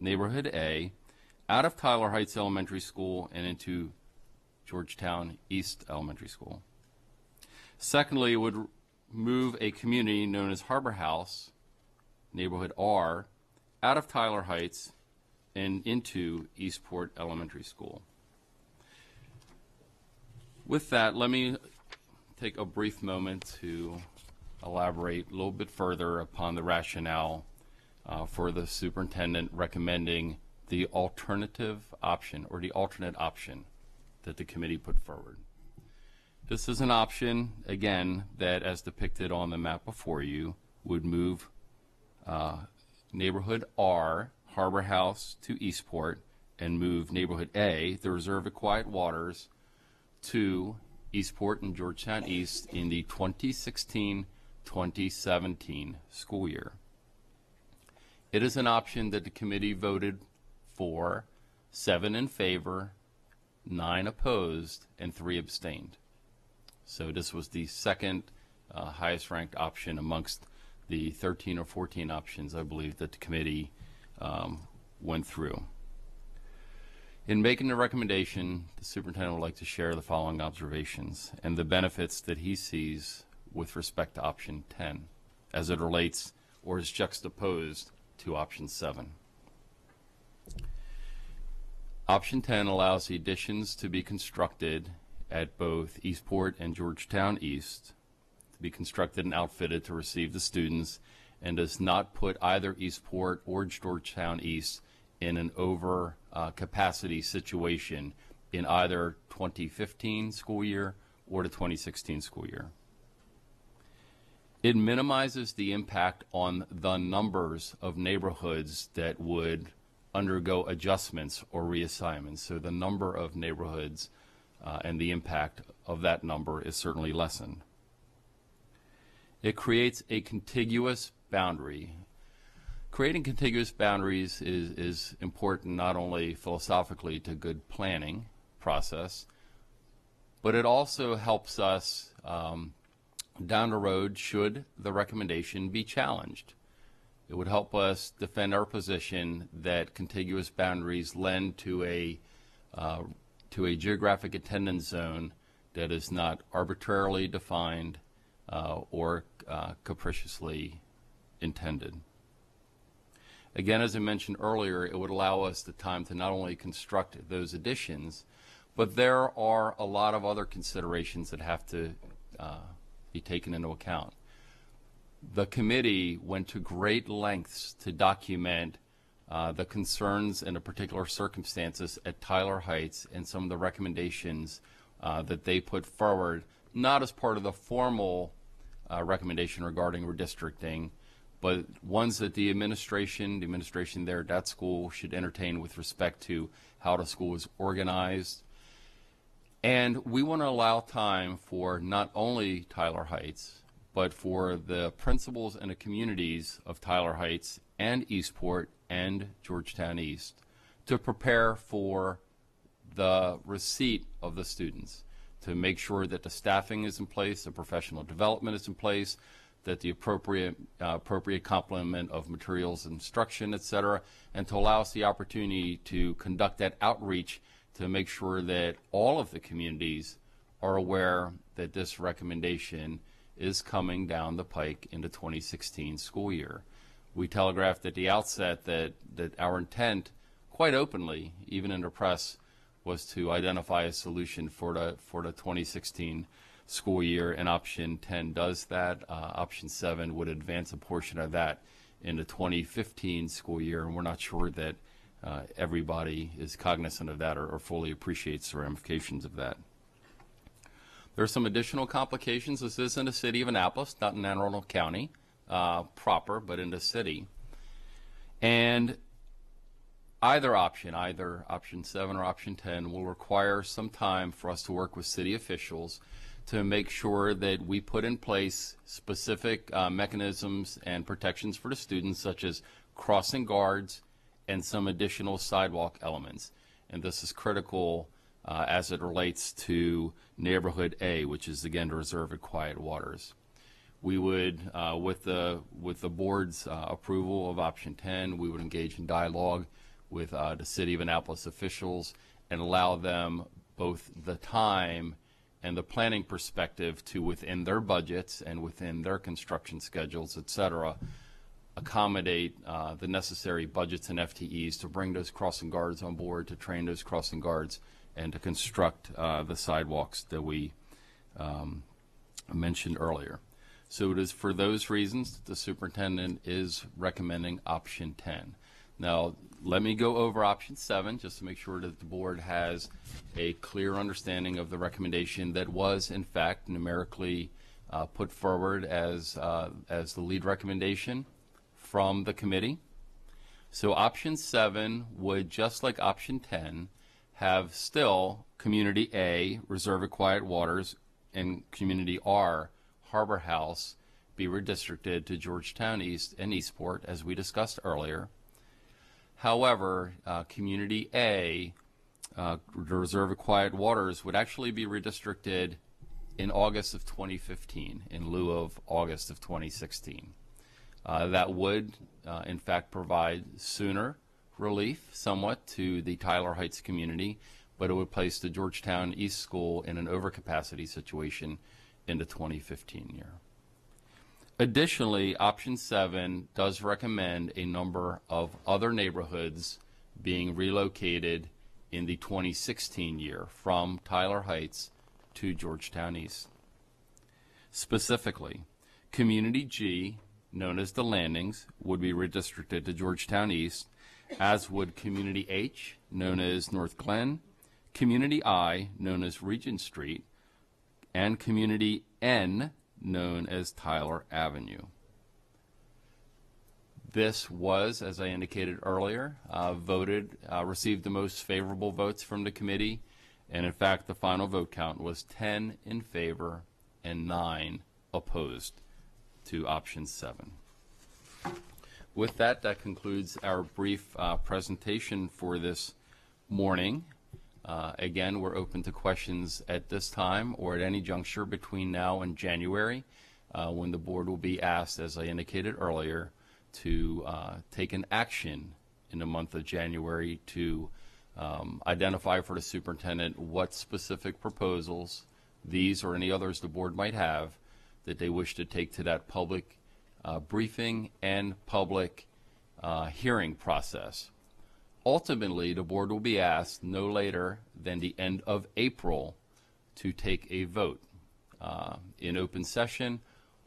Neighborhood A, out of Tyler Heights Elementary School and into Georgetown East Elementary School. Secondly, it would move a community known as Harbor House, Neighborhood R, out of Tyler Heights and into Eastport Elementary School. With that, let me take a brief moment to elaborate a little bit further upon the rationale for the superintendent recommending the alternative option or the alternate option that the committee put forward. This is an option, again, that as depicted on the map before you, would move Neighborhood R, Harbor House, to Eastport, and move Neighborhood A, the Reserve at Quiet Waters, to Eastport and Georgetown East in the 2016-2017 school year. It is an option that the committee voted for, 7 in favor, 9 opposed, and 3 abstained. So this was the second highest ranked option amongst the 13 or 14 options, I believe, that the committee went through. In making the recommendation, the superintendent would like to share the following observations and the benefits that he sees with respect to Option 10 as it relates or is juxtaposed to Option 7. Option 10 allows the additions to be constructed at both Eastport and Georgetown East to be constructed and outfitted to receive the students and does not put either Eastport or Georgetown East in an over capacity situation in either 2015 school year or the 2016 school year. It minimizes the impact on the numbers of neighborhoods that would undergo adjustments or reassignments. So the number of neighborhoods and the impact of that number is certainly lessened. It creates a contiguous boundary. Creating contiguous boundaries is important not only philosophically to good planning process, but it also helps us down the road should the recommendation be challenged. It would help us defend our position that contiguous boundaries lend to a geographic attendance zone that is not arbitrarily defined or capriciously intended. Again, as I mentioned earlier, it would allow us the time to not only construct those additions, but there are a lot of other considerations that have to be taken into account. The committee went to great lengths to document the concerns and the particular circumstances at Tyler Heights and some of the recommendations that they put forward, not as part of the formal recommendation regarding redistricting, but ones that the administration there at that school should entertain with respect to how the school is organized. And we want to allow time for not only Tyler Heights, but for the principals and the communities of Tyler Heights and Eastport and Georgetown East to prepare for the receipt of the students, to make sure that the staffing is in place, the professional development is in place, that the appropriate complement of materials, instruction, et cetera, and to allow us the opportunity to conduct that outreach to make sure that all of the communities are aware that this recommendation is coming down the pike in the 2016 school year. We telegraphed at the outset that our intent, quite openly, even in the press, was to identify a solution for the 2016 school year, and option 10 does that. Option 7 would advance a portion of that in the 2015 school year, and we're not sure that everybody is cognizant of that or fully appreciates the ramifications of that. There are some additional complications. This is in the city of Annapolis, not in Anne Arundel County proper, but in the city. And either option 7 or option 10, will require some time for us to work with city officials to make sure that we put in place specific mechanisms and protections for the students, such as crossing guards and some additional sidewalk elements. And this is critical as it relates to Neighborhood A, which is, again, the reserve at Quiet Waters. We would, with the board's approval of option 10, we would engage in dialogue with the City of Annapolis officials and allow them both the time and the planning perspective to, within their budgets and within their construction schedules, et cetera, accommodate the necessary budgets and FTEs to bring those crossing guards on board, to train those crossing guards, and to construct the sidewalks that we mentioned earlier. So it is for those reasons that the superintendent is recommending option 10. Now, let me go over option 7 just to make sure that the board has a clear understanding of the recommendation that was, in fact, numerically put forward as the lead recommendation from the committee. So option 7 would, just like option 10, have still Community A, Reserve at Quiet Waters, and Community R, Harbor House, be redistricted to Georgetown East and Eastport, as we discussed earlier. However, Community A, the Reserve of Quiet Waters, would actually be redistricted in August of 2015 in lieu of August of 2016. That would, in fact, provide sooner relief somewhat to the Tyler Heights community, but it would place the Georgetown East School in an overcapacity situation in the 2015 year. Additionally, option 7 does recommend a number of other neighborhoods being relocated in the 2016 year from Tyler Heights to Georgetown East. Specifically, Community G, known as the Landings, would be redistricted to Georgetown East, as would Community H, known as North Glen, Community I, known as Regent Street, and Community N, known as Tyler Avenue. This was, as I indicated earlier, received the most favorable votes from the committee And in fact, the final vote count was 10 in favor and 9 opposed to option 7. With that, that concludes our brief presentation for this morning. Again, we're open to questions at this time or at any juncture between now and January, when the board will be asked, as I indicated earlier, to take an action in the month of January to identify for the superintendent what specific proposals, these or any others the board might have, that they wish to take to that public briefing and public hearing process. Ultimately, the board will be asked no later than the end of April to take a vote in open session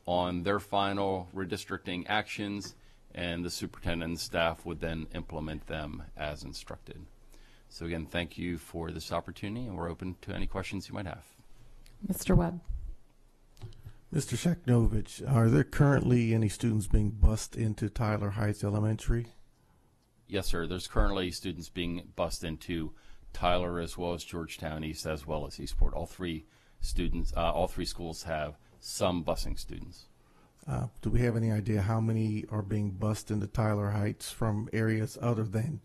on their final redistricting actions, and the superintendent and staff would then implement them as instructed. So again, thank you for this opportunity, and we're open to any questions you might have. Mr. Webb. Mr. Shaknovich, are there currently any students being bused into Tyler Heights Elementary? Yes, sir. There's currently students being bused into Tyler as well as Georgetown East as well as Eastport. All three schools have some busing students. Do we have any idea how many are being bused into Tyler Heights from areas other than,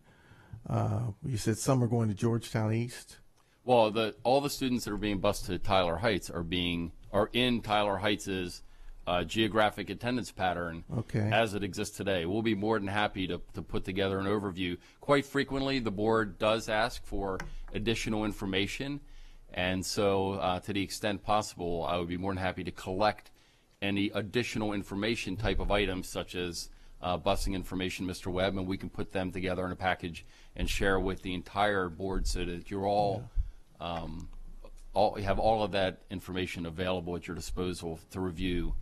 you said some are going to Georgetown East? Well, all the students that are being bused to Tyler Heights are in Tyler Heights' geographic attendance pattern as it exists today. We'll be more than happy to put together an overview. Quite frequently, the board does ask for additional information, and so to the extent possible, I would be more than happy to collect any additional information type of items, such as busing information, Mr. Webb, and we can put them together in a package and share with the entire board so that you're all you have all of that information available at your disposal to review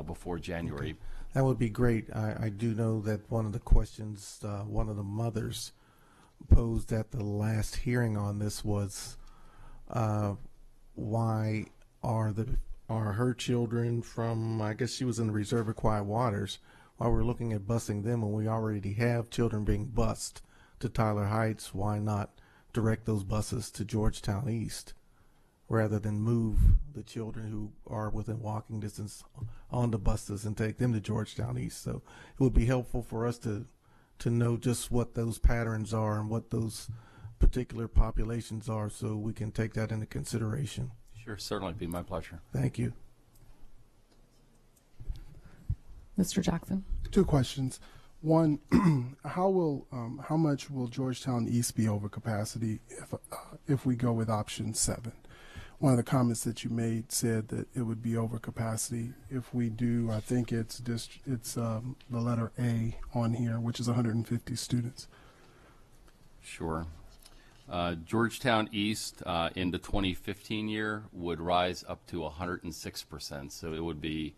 before January. Okay. That would be great. I do know that one of the questions one of the mothers posed at the last hearing on this was why are her children from, I guess she was in the reserve of quiet waters, while we're looking at busing them when we already have children being bused to Tyler Heights, why not direct those buses to Georgetown East rather than move the children who are within walking distance on the buses and take them to Georgetown East? So it would be helpful for us to know just what those patterns are and what those particular populations are, so we can take that into consideration. Sure, certainly, be my pleasure. Thank you. Mr. Jackson. 2 questions. One, how much will Georgetown East be over capacity if we go with option 7? One of the comments that you made said that it would be over capacity if we do, I think it's the letter A on here, which is 150 students. Sure. Georgetown East in the 2015 year would rise up to 106%, so it would be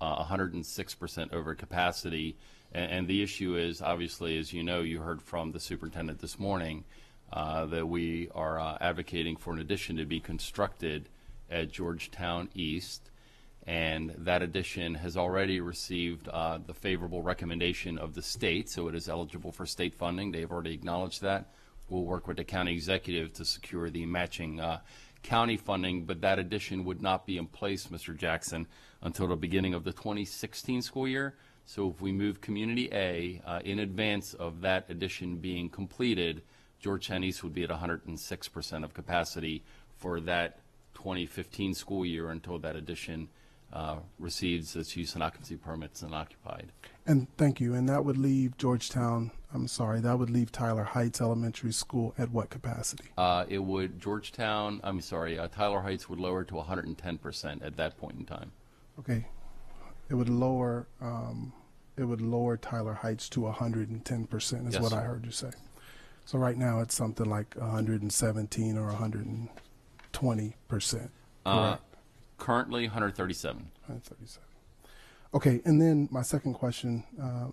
106% over capacity. And the issue is, obviously, as you know, you heard from the superintendent this morning, that we are advocating for an addition to be constructed at Georgetown East, and that addition has already received the favorable recommendation of the state, so it is eligible for state funding. They've already acknowledged that. We'll work with the county executive to secure the matching county funding, but that addition would not be in place, Mr. Jackson, until the beginning of the 2016 school year. So if we move Community A in advance of that addition being completed, Georgetown East would be at 106% of capacity for that 2015 school year until that addition receives its use and occupancy permits and occupied. And thank you. And that would leave that would leave Tyler Heights Elementary School at what capacity? It would, Tyler Heights would lower to 110% at that point in time. Okay. It would lower Tyler Heights to 110% is Yes, what sir. I heard you say. So right now it's something like 117 or 120%. Currently 137. 137. Okay, and then my second question,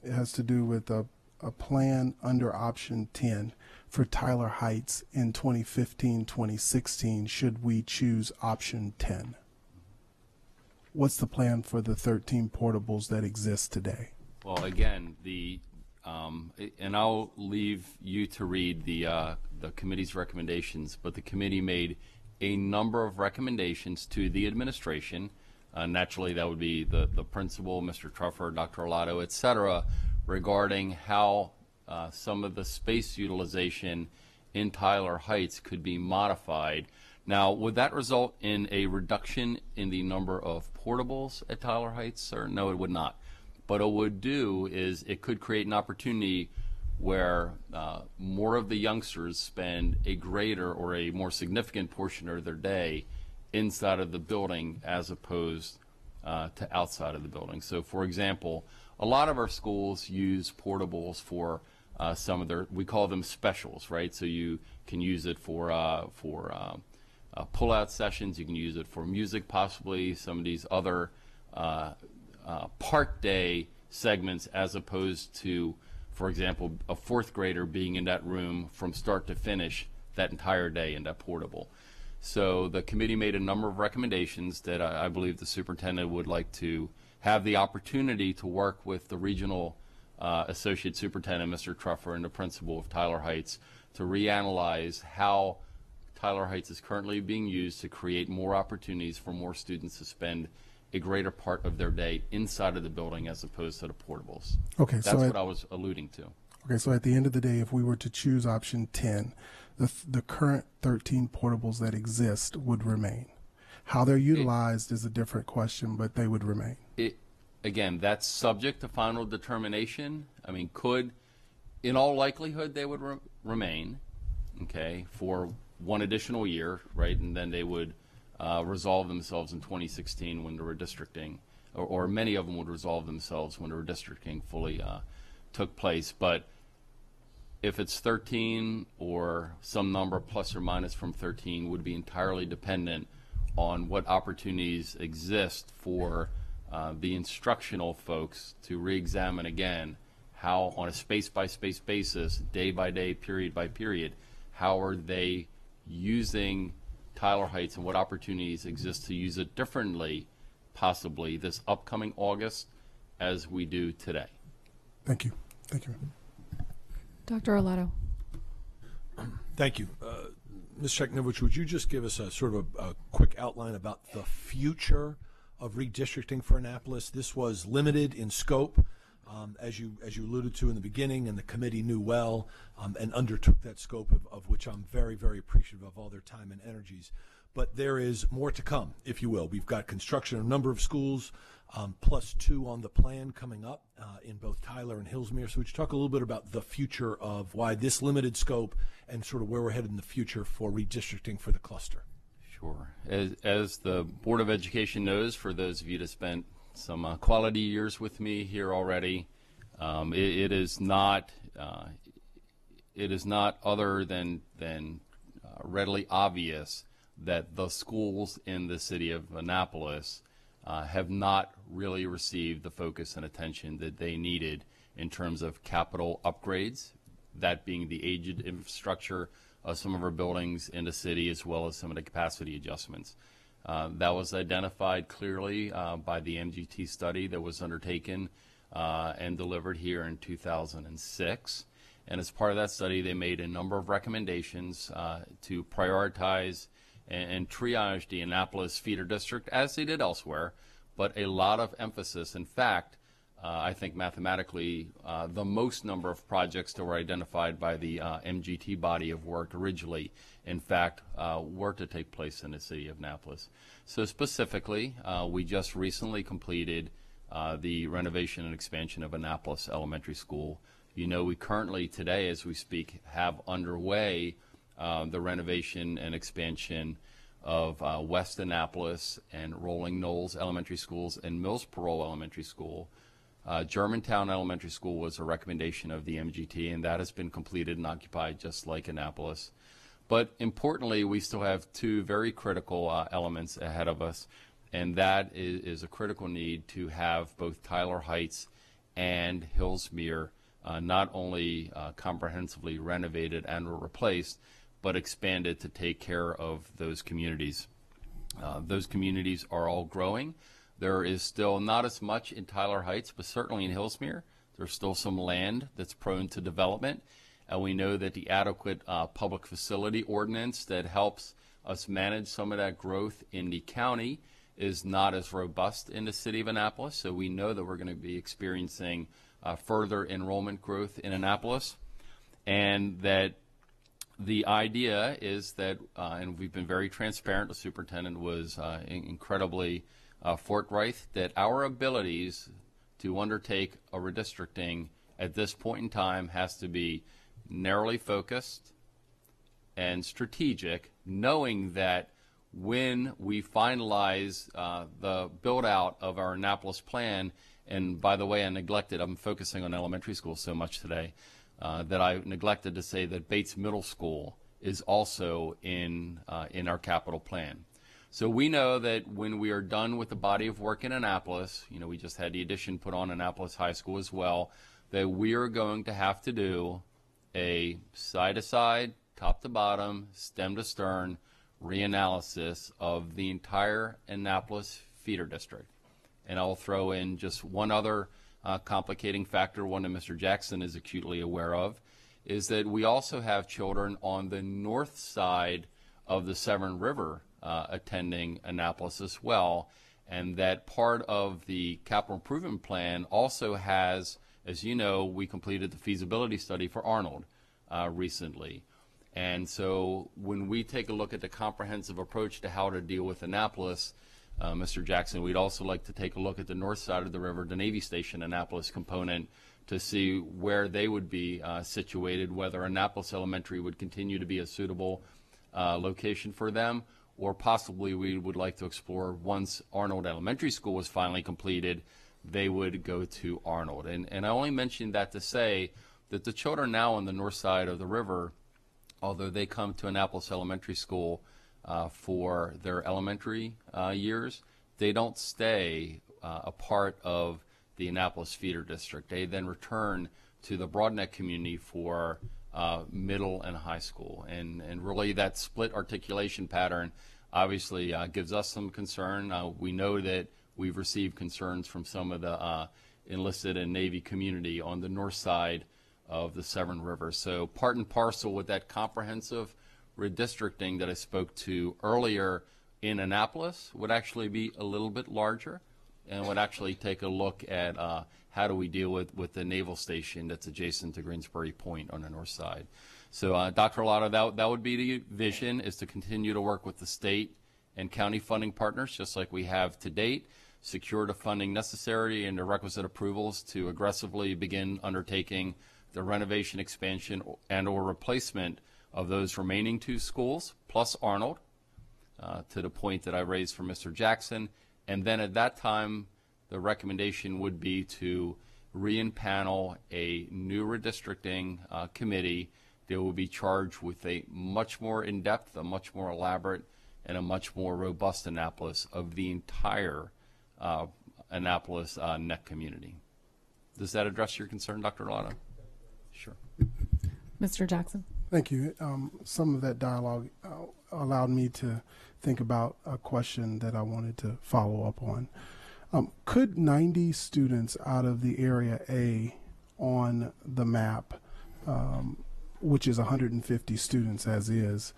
it has to do with a plan under option 10 for Tyler Heights in 2015-2016 should we choose option 10. What's the plan for the 13 portables that exist today? Well, again, and I'll leave you to read the committee's recommendations, but the committee made a number of recommendations to the administration. Naturally, that would be the principal, Mr. Truffer, Dr. Arlato, et cetera, regarding how some of the space utilization in Tyler Heights could be modified. Now, would that result in a reduction in the number of portables at Tyler Heights? Or no, it would not. But it would do is it could create an opportunity where more of the youngsters spend a greater or a more significant portion of their day inside of the building as opposed to outside of the building. So, for example, a lot of our schools use portables for some of their, we call them specials, right? So you can use it for pull-out sessions. You can use it for music, possibly some of these other part day segments, as opposed to, for example, a fourth grader being in that room from start to finish that entire day in that portable. So the committee made a number of recommendations that I believe the superintendent would like to have the opportunity to work with the regional associate superintendent, Mr. Truffer, and the principal of Tyler Heights to reanalyze how Tyler Heights is currently being used to create more opportunities for more students to spend a greater part of their day inside of the building as opposed to the portables. Okay, that's so what I was alluding to. Okay, so at the end of the day, if we were to choose option 10, the current 13 portables that exist would remain. How they're utilized is a different question, but they would remain. Again, that's subject to final determination. I mean, in all likelihood, they would remain, okay, for one additional year, right, and then they would resolve themselves in 2016 when the redistricting, or many of them would resolve themselves when the redistricting fully took place. But if it's 13 or some number plus or minus from 13 would be entirely dependent on what opportunities exist for the instructional folks to re-examine again how, on a space-by-space basis, day-by-day, period-by-period, how are they using Tyler Heights and what opportunities exist to use it differently, possibly this upcoming August, as we do today. Thank you. Thank you. Dr. Arlato. Thank you. Ms. Cheknovich, would you just give us a sort of a quick outline about the future of redistricting for Annapolis? This was limited in scope, as you alluded to in the beginning, and the committee knew well and undertook that scope, of which I'm very, very appreciative of all their time and energies. But there is more to come, if you will. We've got construction of a number of schools, plus 2 on the plan coming up in both Tyler and Hillsmere. So would you talk a little bit about the future of why this limited scope and sort of where we're headed in the future for redistricting for the cluster? Sure. As the Board of Education knows, for those of you that spent some quality years with me here already, it is not other than readily obvious that the schools in the city of Annapolis have not really received the focus and attention that they needed in terms of capital upgrades, that being the aged infrastructure of some of our buildings in the city, as well as some of the capacity adjustments. That was identified clearly by the MGT study that was undertaken and delivered here in 2006. And as part of that study, they made a number of recommendations to prioritize and triage the Annapolis feeder district, as they did elsewhere, but a lot of emphasis. In fact, I think mathematically, the most number of projects that were identified by the MGT body of work originally, in fact, were to take place in the city of Annapolis. So specifically, we just recently completed the renovation and expansion of Annapolis Elementary School. You know, we currently today, as we speak, have underway the renovation and expansion of West Annapolis and Rolling Knolls Elementary Schools and Mills Parole Elementary School. Germantown Elementary School was a recommendation of the MGT, and that has been completed and occupied just like Annapolis. But importantly, we still have 2 very critical elements ahead of us, and that is a critical need to have both Tyler Heights and Hillsmere not only comprehensively renovated and or replaced, but expanded to take care of those communities. Those communities are all growing. There is still not as much in Tyler Heights, but certainly in Hillsmere. There's still some land that's prone to development, and we know that the adequate public facility ordinance that helps us manage some of that growth in the county is not as robust in the city of Annapolis. So we know that we're going to be experiencing further enrollment growth in Annapolis, and that the idea is that, and we've been very transparent, the superintendent was incredibly forthright, that our abilities to undertake a redistricting at this point in time has to be narrowly focused and strategic, knowing that when we finalize the build out of our Annapolis plan, and by the way, I'm focusing on elementary schools so much today, that I neglected to say that Bates Middle School is also in our capital plan. So we know that when we are done with the body of work in Annapolis, we just had the addition put on Annapolis High School as well, that we are going to have to do a side-to-side, top-to-bottom, stem-to-stern reanalysis of the entire Annapolis feeder district. And I'll throw in just one other complicating factor, one that Mr. Jackson is acutely aware of, is that we also have children on the north side of the Severn River attending Annapolis as well, and that part of the capital improvement plan also has, as you know, we completed the feasibility study for Arnold recently. And so when we take a look at the comprehensive approach to how to deal with Annapolis, Mr. Jackson, we'd also like to take a look at the north side of the river, the Navy Station Annapolis component, to see where they would be situated, whether Annapolis Elementary would continue to be a suitable location for them, or possibly we would like to explore, once Arnold Elementary School was finally completed, they would go to Arnold. And I only mentioned that to say that the children now on the north side of the river, although they come to Annapolis Elementary School for their elementary years, they don't stay a part of the Annapolis feeder district. They then return to the Broadneck community for middle and high school. And really that split articulation pattern obviously gives us some concern. We know that we've received concerns from some of the enlisted and Navy community on the north side of the Severn River. So part and parcel with that comprehensive redistricting that I spoke to earlier in Annapolis would actually be a little bit larger, and would actually take a look at how do we deal with the naval station that's adjacent to Greensbury Point on the north side. So Dr. Arlotto, that would be the vision, is to continue to work with the state and county funding partners, just like we have to date, secure the funding necessary and the requisite approvals to aggressively begin undertaking the renovation, expansion, and or replacement of those remaining two schools, plus Arnold, to the point that I raised for Mr. Jackson. And then at that time, the recommendation would be to re-empanel a new redistricting committee that will be charged with a much more in-depth, a much more elaborate, and a much more robust Annapolis of the entire Annapolis NEC community. Does that address your concern, Dr. Arlotto? Sure. Mr. Jackson. Thank you. Some of that dialogue allowed me to think about a question that I wanted to follow up on. Could 90 students out of the Area A on the map, which is 150 students as is,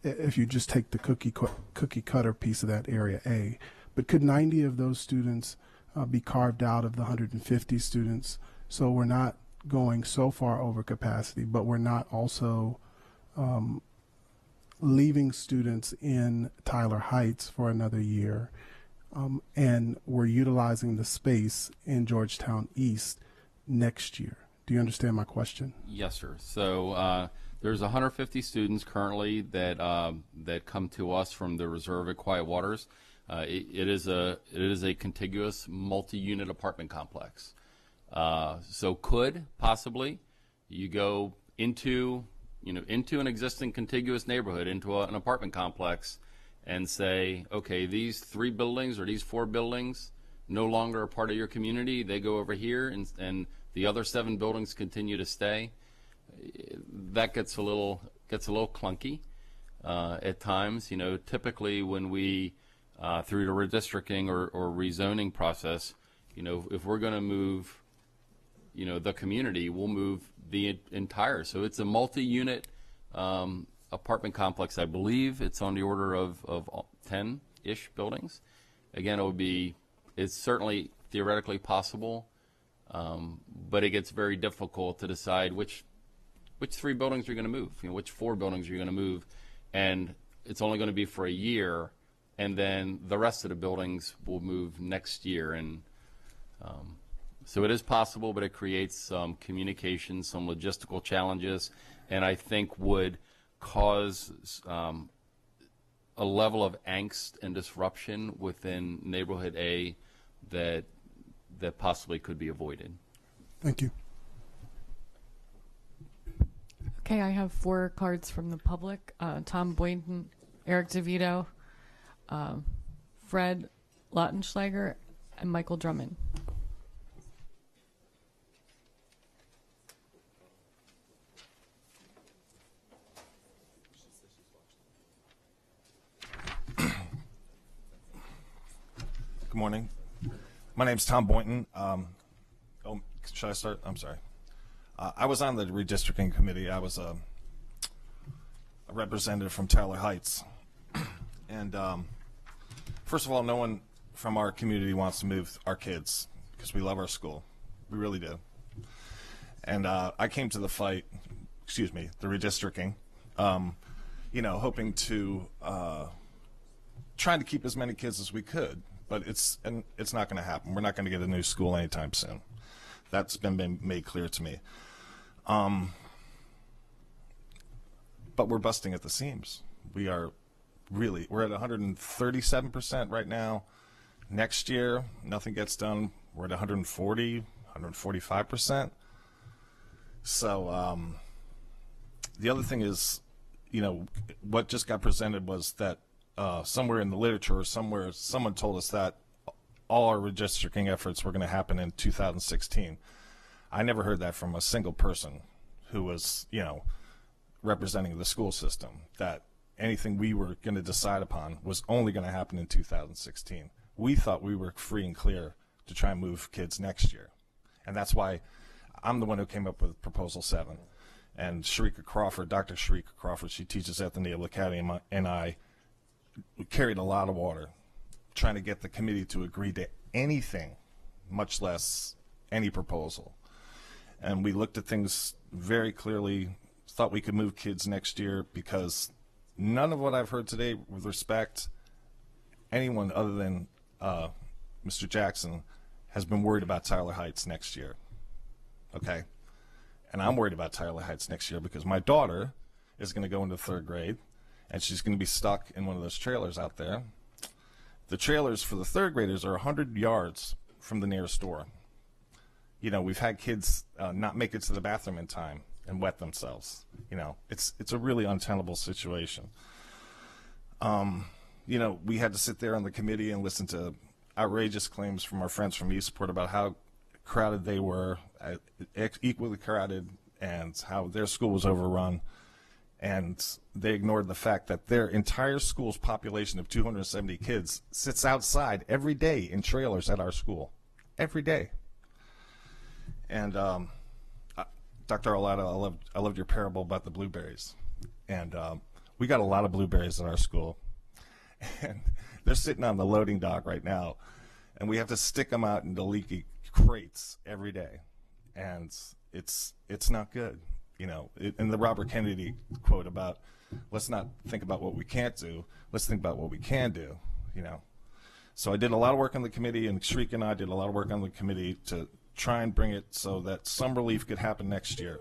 if you just take the cookie cutter piece of that Area A, but could 90 of those students be carved out of the 150 students, so we're not going so far over capacity, but we're not also leaving students in Tyler Heights for another year, and we're utilizing the space in Georgetown East next year? Do you understand my question? Yes, sir. So there's 150 students currently that come to us from the reserve at Quiet Waters. It is a contiguous multi-unit apartment complex. So could possibly you go into an existing contiguous neighborhood, into an apartment complex, and say, okay, these 3 buildings or these 4 buildings no longer are part of your community. They go over here, and the other 7 buildings continue to stay. That gets a little clunky at times. Typically when we through the redistricting or rezoning process, if we're going to move you know, the community will move the entire. So it's a multi-unit apartment complex. I believe it's on the order of 10-ish buildings. Again, it's certainly theoretically possible, but it gets very difficult to decide which 3 buildings you're going to move, you know, which 4 buildings you're going to move, and it's only going to be for a year, and then the rest of the buildings will move next year. And so it is possible, but it creates some communication, some logistical challenges, and I think would cause a level of angst and disruption within neighborhood A that possibly could be avoided. Thank you. Okay, I have 4 cards from the public. Tom Boynton, Eric DeVito, Fred Lautenschlager, and Michael Drummond. Good morning. My name's Tom Boynton. Should I start? I'm sorry. I was on the redistricting committee. I was a representative from Tyler Heights. And first of all, no one from our community wants to move our kids because we love our school. We really do. And I came to the fight, the redistricting, you know, hoping to trying to keep as many kids as we could. But it's not going to happen. We're not going to get a new school anytime soon. That's been made clear to me. But we're busting at the seams. We're at 137% right now. Next year, nothing gets done. We're at 140, 145%. So the other thing is, you know, what just got presented was that somewhere in the literature or somewhere someone told us that all our redistricting efforts were going to happen in 2016. I never heard that from a single person who was, you know, representing the school system, that anything we were going to decide upon was only going to happen in 2016. We thought we were free and clear to try and move kids next year. And that's why I'm the one who came up with Proposal 7. And Sharika Crawford, Dr. Sharika Crawford, she teaches at the Naval Academy, and I carried a lot of water trying to get the committee to agree to anything, much less any proposal. And we looked at things very clearly, thought we could move kids next year, because none of what I've heard today with respect anyone other than Mr. Jackson has been worried about Tyler Heights next year. Okay? And I'm worried about Tyler Heights next year because my daughter is going to go into 3rd grade, and she's going to be stuck in one of those trailers out there. The trailers for the 3rd graders are 100 yards from the nearest store. You know, we've had kids not make it to the bathroom in time and wet themselves. You know, it's a really untenable situation. You know, we had to sit there on the committee and listen to outrageous claims from our friends from Eastport about how crowded they were, equally crowded, and how their school was overrun. And they ignored the fact that their entire school's population of 270 kids sits outside every day in trailers at our school. Every day. And Dr. Arlotto, I loved your parable about the blueberries. And we got a lot of blueberries at our school. And they're sitting on the loading dock right now. And we have to stick them out into leaky crates every day. And it's not good. You know, in the Robert Kennedy quote about, let's not think about what we can't do, let's think about what we can do, you know. So I did a lot of work on the committee, and Shriek and I did a lot of work on the committee to try and bring it so that some relief could happen next year.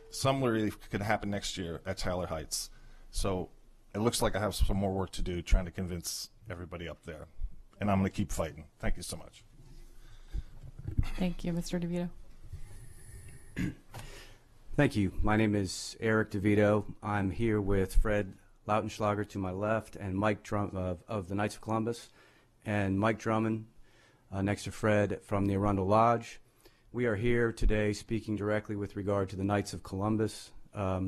Some relief could happen next year at Tyler Heights. So it looks like I have some more work to do trying to convince everybody up there. And I'm going to keep fighting. Thank you so much. Thank you, Mr. DeVito. Thank you. My name is Eric DeVito. I'm here with Fred Lautenschlager to my left, and Mike of the Knights of Columbus, and Mike Drummond next to Fred from the Arundel Lodge. We are here today speaking directly with regard to the Knights of Columbus, or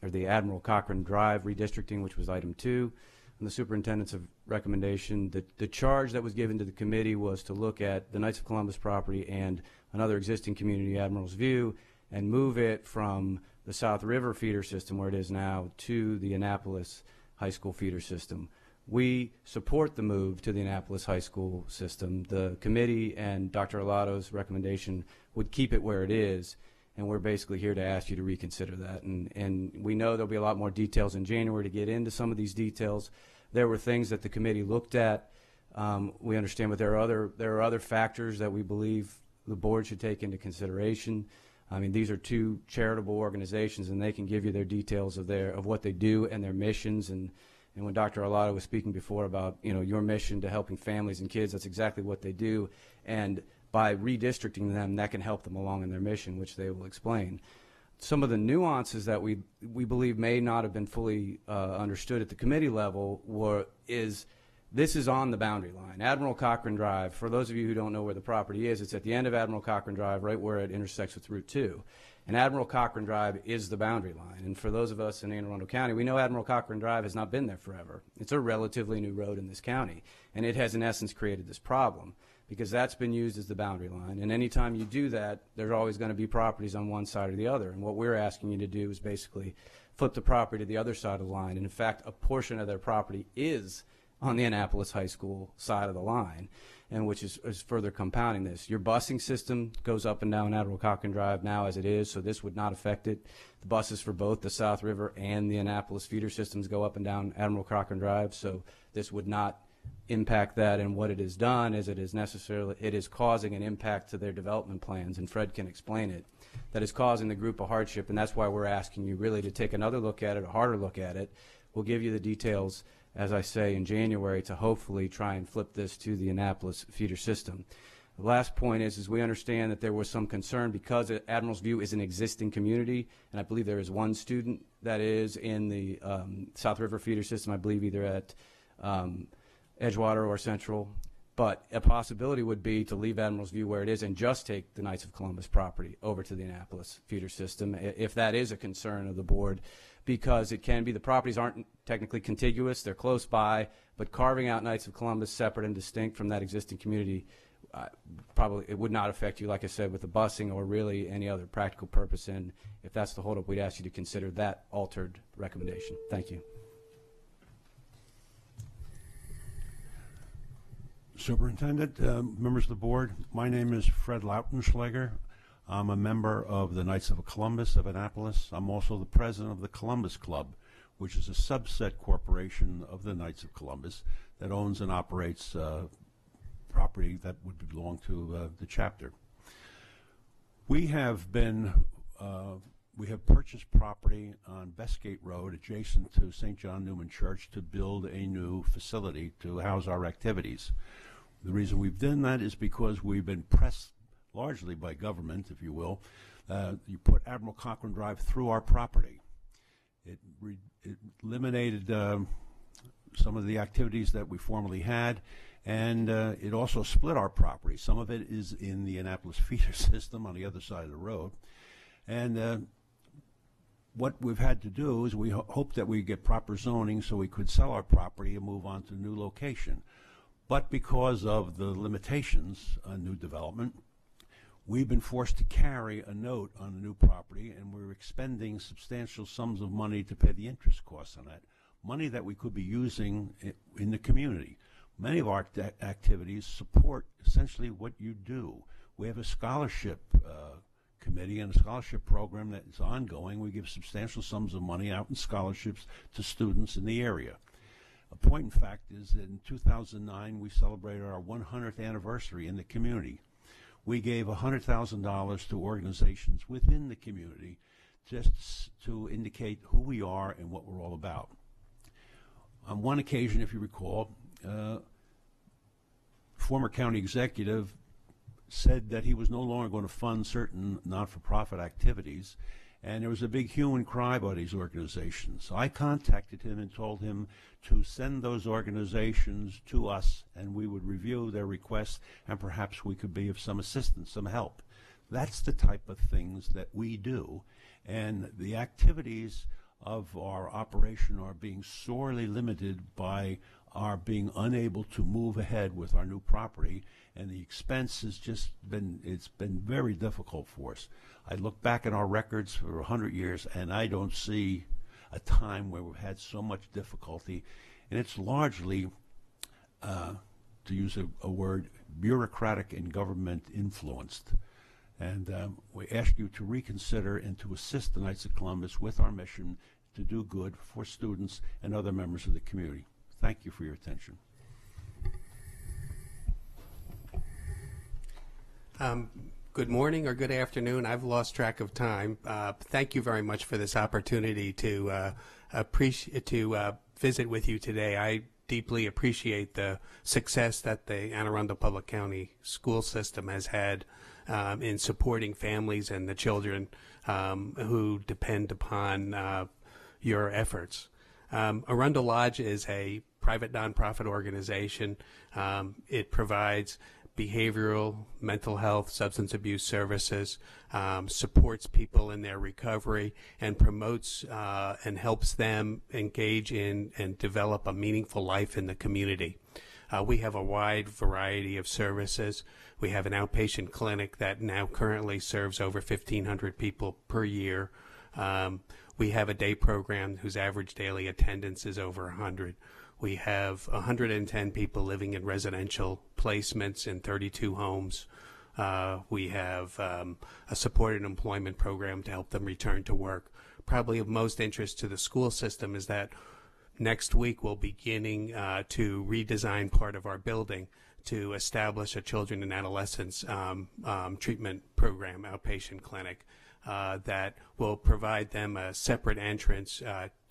the Admiral Cochran Drive redistricting, which was item 2. the superintendent's recommendation. The charge that was given to the committee was to look at the Knights of Columbus property and another existing community, Admiral's View, and move it from the South River feeder system, where it is now, to the Annapolis High School feeder system. We support the move to the Annapolis High School system. The committee and Dr. Arlado's recommendation would keep it where it is, and we're basically here to ask you to reconsider that. And we know there'll be a lot more details in January to get into some of these details. There were things that the committee looked at. We understand, but there are other factors that we believe the board should take into consideration. I mean, these are two charitable organizations, and they can give you their details of what they do and their missions. And when Dr. Arlado was speaking before about, you know, your mission to helping families and kids, that's exactly what they do. And by redistricting them, that can help them along in their mission, which they will explain. Some of the nuances that we believe may not have been fully understood at the committee level this is on the boundary line. Admiral Cochran Drive, for those of you who don't know where the property is, it's at the end of Admiral Cochran Drive, right where it intersects with Route 2. And Admiral Cochran Drive is the boundary line. And for those of us in Anne Arundel County, we know Admiral Cochran Drive has not been there forever. It's a relatively new road in this county. And it has, in essence, created this problem because that's been used as the boundary line. And anytime you do that, there's always going to be properties on one side or the other. And what we're asking you to do is basically flip the property to the other side of the line. And in fact, a portion of their property is on the Annapolis High School side of the line, and which is further compounding this. Your busing system goes up and down Admiral Cochran Drive now as it is, so this would not affect it. The buses for both the South River and the Annapolis feeder systems go up and down Admiral Cochran Drive, so this would not impact that. And what it has done is it is causing an impact to their development plans, and Fred can explain it, that is causing the group a hardship, and that's why we're asking you really to take another look at it, a harder look at it. We'll give you the details, as I say, in January to hopefully try and flip this to the Annapolis feeder system. The last point is we understand that there was some concern because Admiral's View is an existing community, and I believe there is one student that is in the South River feeder system, I believe either at Edgewater or Central. But a possibility would be to leave Admiral's View where it is and just take the Knights of Columbus property over to the Annapolis feeder system, if that is a concern of the board, because it can be the properties aren't technically contiguous, they're close by, but carving out Knights of Columbus separate and distinct from that existing community, probably it would not affect you, like I said, with the busing or really any other practical purpose. And if that's the holdup, we'd ask you to consider that altered recommendation. Thank you. Superintendent, members of the board, my name is Fred Lautenschlager. I'm a member of the Knights of Columbus of Annapolis. I'm also the president of the Columbus Club, which is a subset corporation of the Knights of Columbus that owns and operates property that would belong to the chapter. We have purchased property on Bestgate Road adjacent to St. John Newman Church to build a new facility to house our activities. The reason we've done that is because we've been pressed largely by government, if you will. You put Admiral Cochran Drive through our property. It eliminated some of the activities that we formerly had, and it also split our property. Some of it is in the Annapolis feeder system on the other side of the road. And what we've had to do is we hope that we get proper zoning so we could sell our property and move on to a new location. But because of the limitations on new development, we've been forced to carry a note on the new property, and we're expending substantial sums of money to pay the interest costs on that, money that we could be using in the community. Many of our activities support essentially what you do. We have a scholarship committee and a scholarship program that is ongoing. We give substantial sums of money out in scholarships to students in the area. A point in fact is that in 2009 we celebrated our 100th anniversary in the community. We gave $100,000 to organizations within the community just to indicate who we are and what we're all about. On one occasion, if you recall, former county executive said that he was no longer going to fund certain not-for-profit activities, and there was a big hue and cry by these organizations. So I contacted him and told him to send those organizations to us, and we would review their requests, and perhaps we could be of some assistance, some help. That's the type of things that we do, and the activities of our operation are being sorely limited by our being unable to move ahead with our new property, and the expense has just been, it's been very difficult for us. I look back at our records for 100 years, and I don't see a time where we've had so much difficulty, and it's largely, to use a word, bureaucratic and government influenced. And we ask you to reconsider and to assist the Knights of Columbus with our mission to do good for students and other members of the community. Thank you for your attention. Good morning or good afternoon. I've lost track of time. Thank you very much for this opportunity to visit with you today. I deeply appreciate the success that the Anne Arundel Public County school system has had in supporting families and the children who depend upon your efforts. Arundel Lodge is a private nonprofit organization. It provides behavioral, mental health, substance abuse services, supports people in their recovery, and promotes and helps them engage in and develop a meaningful life in the community. We have a wide variety of services. We have an outpatient clinic that now currently serves over 1,500 people per year. We have a day program whose average daily attendance is over 100. We have 110 people living in residential placements in 32 homes. We have a supported employment program to help them return to work. Probably of most interest to the school system is that next week we're beginning to redesign part of our building to establish a children and adolescents treatment program, outpatient clinic, that will provide them a separate entrance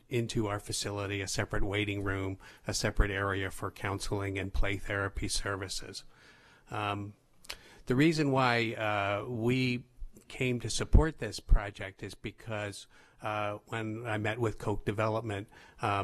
into our facility, a separate waiting room, a separate area for counseling and play therapy services. The reason why we came to support this project is because when I met with Koch Development,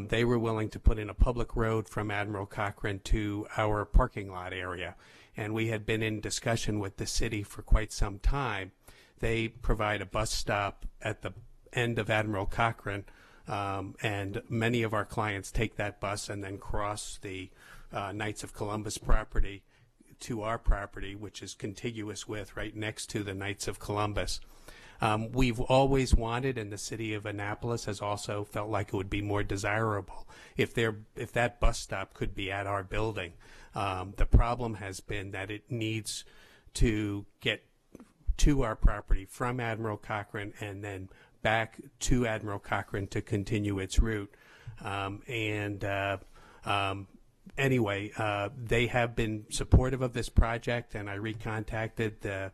they were willing to put in a public road from Admiral Cochrane to our parking lot area. And we had been in discussion with the city for quite some time. They provide a bus stop at the end of Admiral Cochrane, and many of our clients take that bus and then cross the Knights of Columbus property to our property, which is contiguous with, right next to the Knights of Columbus. We've always wanted, and the city of Annapolis has also felt like it would be more desirable if that bus stop could be at our building. The problem has been that it needs to get to our property from Admiral Cochrane and then back to Admiral Cochrane to continue its route. Anyway, they have been supportive of this project, and I recontacted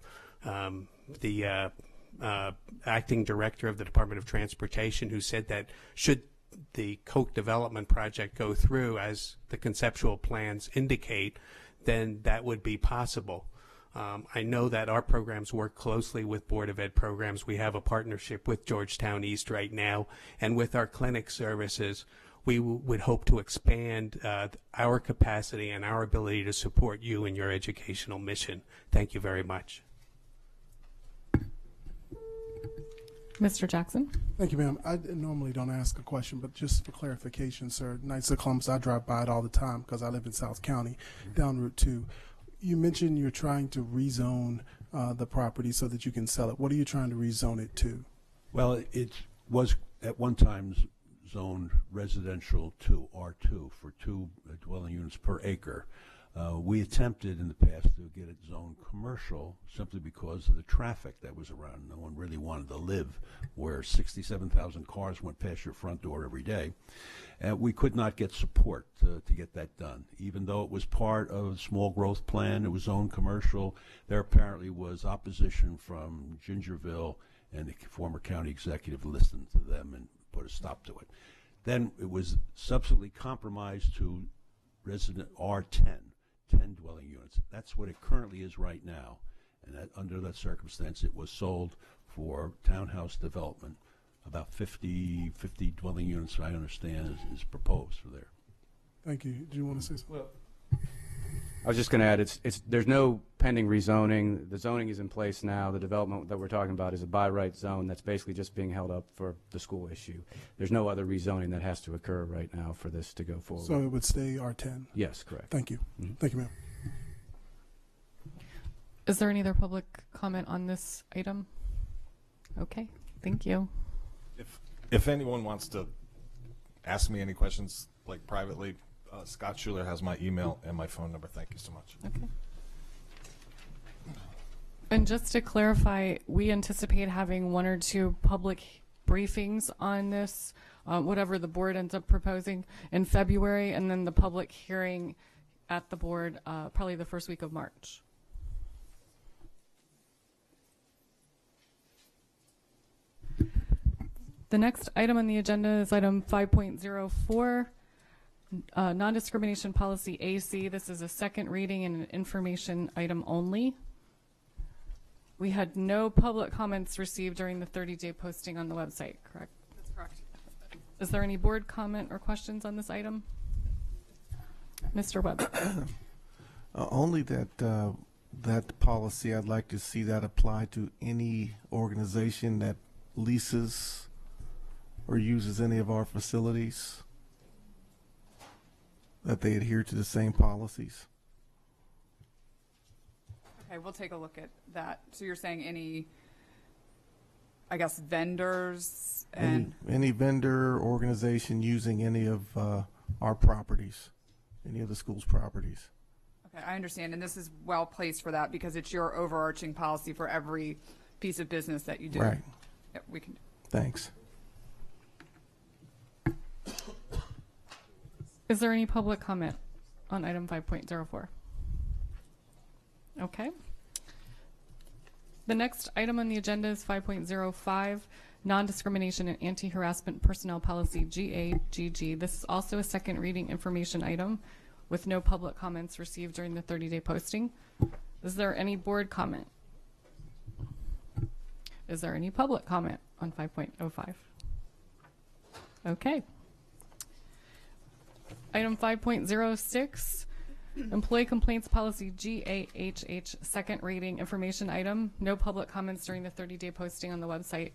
the acting director of the Department of Transportation, who said that should the Koch development project go through as the conceptual plans indicate, then that would be possible. I know that our programs work closely with Board of Ed programs. We have a partnership with Georgetown East right now, and with our clinic services, we would hope to expand our capacity and our ability to support you in your educational mission. Thank you very much. Mr. Jackson. Thank you, ma'am. I normally don't ask a question, but just for clarification, sir, Knights of Columbus, I drive by it all the time because I live in South County, down Route 2. You mentioned you're trying to rezone the property so that you can sell it. What are you trying to rezone it to? Well, it was at one time zoned residential to R2 for 2 dwelling units per acre. We attempted in the past to get it zoned commercial simply because of the traffic that was around. No one really wanted to live where 67,000 cars went past your front door every day. And we could not get support to get that done. Even though it was part of a small growth plan, it was zoned commercial, there apparently was opposition from Gingerville, and the former county executive listened to them and put a stop to it. Then it was subsequently compromised to resident R10. 10 dwelling units. That's what it currently is right now, and that under that circumstance it was sold for townhouse development. About 50 dwelling units, I understand, is proposed for there. Thank you. Do you want to say something? Well, I was just going to add, there's no pending rezoning. The zoning is in place now. The development that we're talking about is a by right zone that's basically just being held up for the school issue. There's no other rezoning that has to occur right now for this to go forward. So it would stay R10? Yes, correct. Thank you. Mm-hmm. Thank you, ma'am. Is there any other public comment on this item? Okay, thank you. If anyone wants to ask me any questions, like privately, Scott Schuler has my email and my phone number. Thank you so much. Okay. And just to clarify, we anticipate having 1 or 2 public briefings on this, whatever the board ends up proposing in February, and then the public hearing at the board probably the first week of March. The next item on the agenda is item 5.04, non-discrimination policy AC. This is a second reading and an information item only. We had no public comments received during the 30-day posting on the website, correct? That's correct. Is there any board comment or questions on this item? Mr. Webb. Only that that policy, I'd like to see that apply to any organization that leases or uses any of our facilities, that they adhere to the same policies. Okay, we'll take a look at that. So you're saying any, I guess, vendors and any vendor organization using any of our properties, any of the school's properties. okay, I understand, and this is well placed for that because it's your overarching policy for every piece of business that you do. Right. Yep, we can. Thanks. Is there any public comment on item 5.04? Okay. The next item on the agenda is 5.05, non-discrimination and anti-harassment personnel policy GAGG. This is also a second reading information item with no public comments received during the 30-day posting. Is there any board comment? Is there any public comment on 5.05? Okay. Item 5.06, employee complaints policy GAHH, second reading information item. No public comments during the 30-day posting on the website.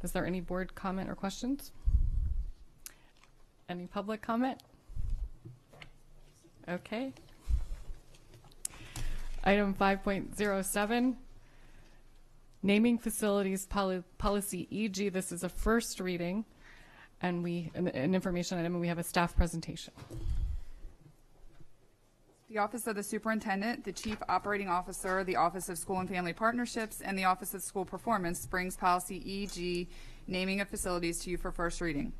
Is there any board comment or questions? Any public comment? Okay. Item 5.07, naming facilities policy EG. This is a first reading. And an information item, and we have a staff presentation. The Office of the Superintendent, the Chief Operating Officer, the Office of School and Family Partnerships, and the Office of School Performance brings policy EG, naming of facilities, to you for first reading.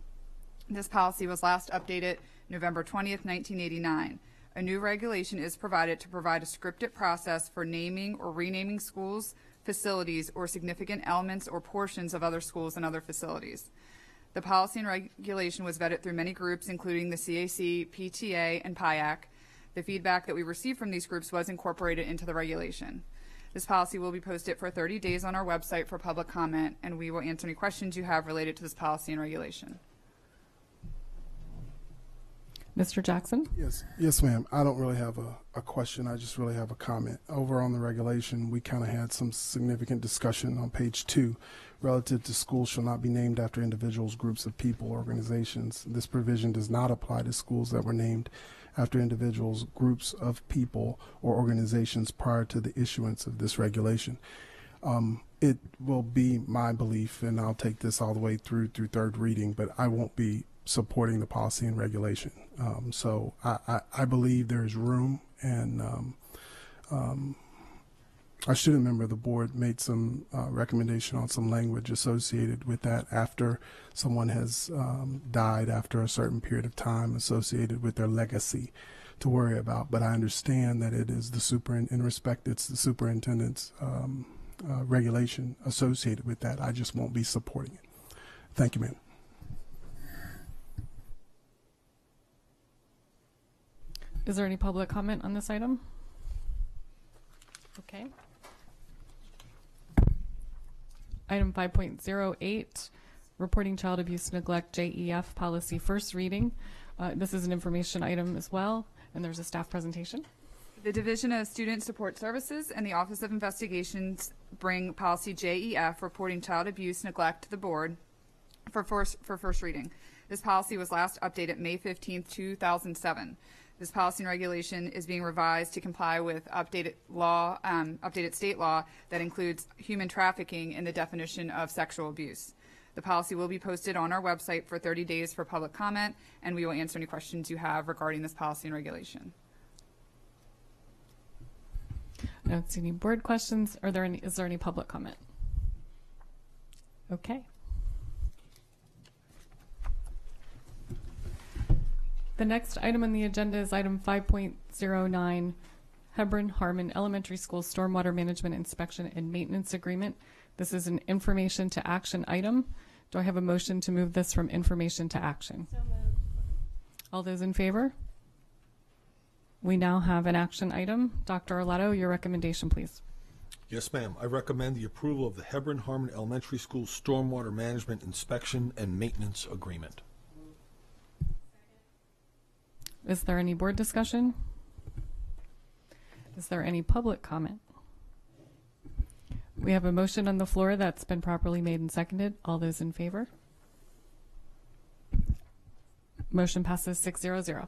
This policy was last updated November 20th, 1989. A new regulation is provided to provide a scripted process for naming or renaming schools, facilities, or significant elements or portions of other schools and other facilities. The policy and regulation was vetted through many groups, including the CAC, PTA, and PIAC. The feedback that we received from these groups was incorporated into the regulation. This policy will be posted for 30 days on our website for public comment, and we will answer any questions you have related to this policy and regulation. Mr. Jackson? Yes, ma'am. I don't really have a question. I just really have a comment. Over on the regulation, we kind of had some significant discussion on page 2 relative to schools shall not be named after individuals, groups of people, organizations. This provision does not apply to schools that were named after individuals, groups of people, or organizations prior to the issuance of this regulation. It will be my belief, and I'll take this all the way through third reading, but I won't be supporting the policy and regulation. So I believe there's room, and I should remember the board made some recommendation on some language associated with that after someone has died after a certain period of time associated with their legacy to worry about. But I understand that it is it's the superintendent's regulation associated with that. I just won't be supporting it. Thank you, ma'am. Is there any public comment on this item? Okay. Item 5.08, reporting child abuse, neglect, JEF policy, first reading. This is an information item as well, and there's a staff presentation. The Division of Student Support Services and the Office of Investigations bring policy JEF, reporting child abuse neglect, to the board for first reading. This policy was last updated May 15, 2007. This policy and regulation is being revised to comply with updated state law that includes human trafficking in the definition of sexual abuse. The policy will be posted on our website for 30 days for public comment, and we will answer any questions you have regarding this policy and regulation. I don't see any board questions. Is there any public comment? Okay. The next item on the agenda is item 5.09, Hebron Harmon Elementary School Stormwater Management Inspection and Maintenance Agreement. This is an information to action item. Do I have a motion to move this from information to action? So moved. All those in favor? We now have an action item. Dr. Arlato, your recommendation, please. Yes, ma'am. I recommend the approval of the Hebron Harmon Elementary School Stormwater Management Inspection and Maintenance Agreement. Is there any board discussion? Is there any public comment? We have a motion on the floor that's been properly made and seconded. All those in favor? Motion passes 6-0-0.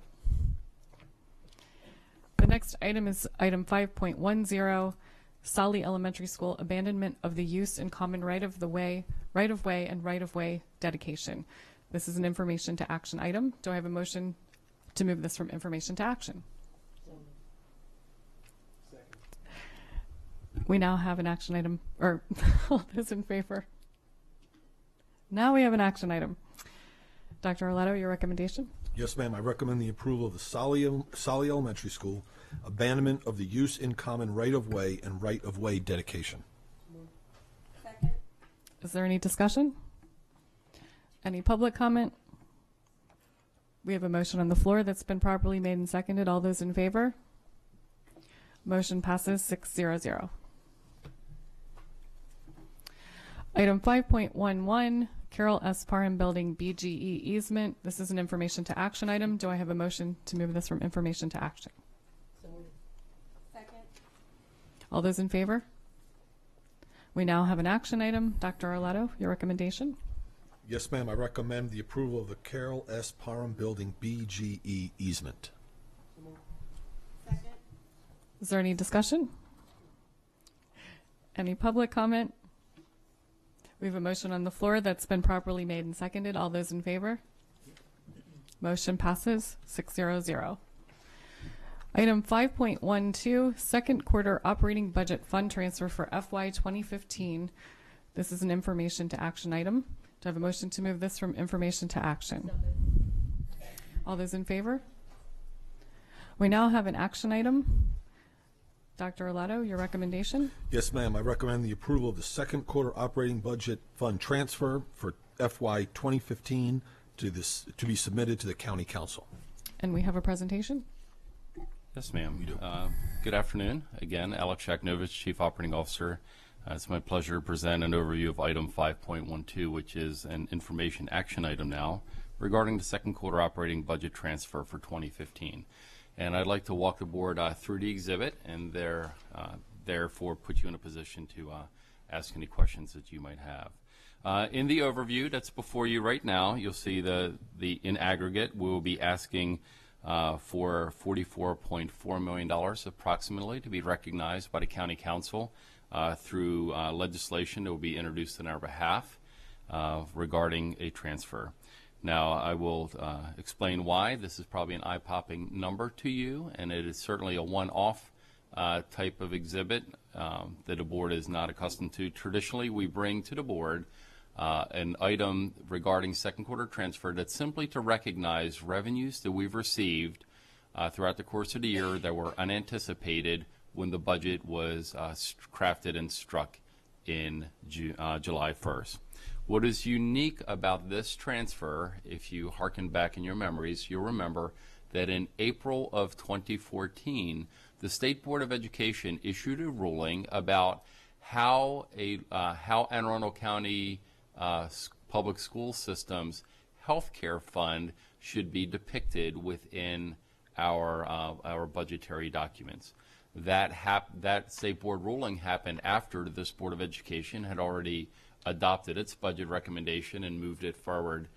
The next item is item 5.10, Solly Elementary School Abandonment of the Use in Common Right-of-Way and Right-of-Way Dedication. This is an information to action item. Do I have a motion to move this from information to action? We now have an action item, or all those in favor? Now we have an action item. Dr. Arlato, your recommendation? Yes, ma'am. I recommend the approval of the Solly Elementary School abandonment of the use in common right-of-way and right-of-way dedication. Second. Is there any discussion? Any public comment? We have a motion on the floor that's been properly made and seconded. All those in favor? Motion passes 6-0-0. Item 5.11, Carol S. Parham Building BGE easement. This is an information to action item. Do I have a motion to move this from information to action? Second. All those in favor? We now have an action item. Dr. Arlato, your recommendation? Yes, ma'am. I recommend the approval of the Carol S. Parham Building BGE easement. Second. Is there any discussion? Any public comment? We have a motion on the floor that's been properly made and seconded. All those in favor? Motion passes 6-0-0. Item 5.12, second quarter operating budget fund transfer for FY 2015. This is an information to action item. Do I have a motion to move this from information to action? All those in favor? We now have an action item. Dr. Arlato, your recommendation? Yes, ma'am. I recommend the approval of the second quarter operating budget fund transfer for FY 2015 to be submitted to the County Council. And we have a presentation? Yes, ma'am. Good afternoon. Again, Alex Shaknovich, Chief Operating Officer. It's my pleasure to present an overview of item 5.12, which is an information action item now regarding the second quarter operating budget transfer for 2015. And I'd like to walk the board through the exhibit and therefore put you in a position to ask any questions that you might have. In the overview that's before you right now, you'll see the in aggregate, we will be asking for $44.4 million approximately to be recognized by the County Council through legislation that will be introduced on our behalf regarding a transfer. Now, I will explain why. This is probably an eye-popping number to you, and it is certainly a one-off type of exhibit that the board is not accustomed to. Traditionally, we bring to the board an item regarding second quarter transfer that's simply to recognize revenues that we've received throughout the course of the year that were unanticipated when the budget was crafted and struck in July 1st. What is unique about this transfer, if you hearken back in your memories, you'll remember that in April of 2014, the State Board of Education issued a ruling about how Anne Arundel County Public School System's healthcare fund should be depicted within our budgetary documents. That state board ruling happened after this Board of Education had already adopted its budget recommendation and moved it forward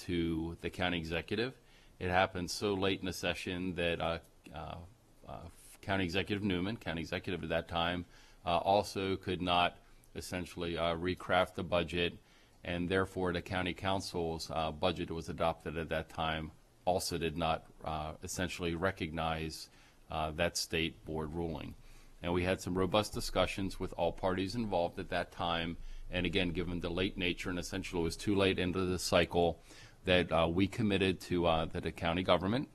to the county executive. It happened so late in the session that County Executive Newman, county executive at that time, also could not essentially recraft the budget, and therefore the county council's budget that was adopted at that time also did not essentially recognize that state board ruling. And we had some robust discussions with all parties involved at that time, and again, given the late nature and essentially it was too late into the cycle, that we committed to the county government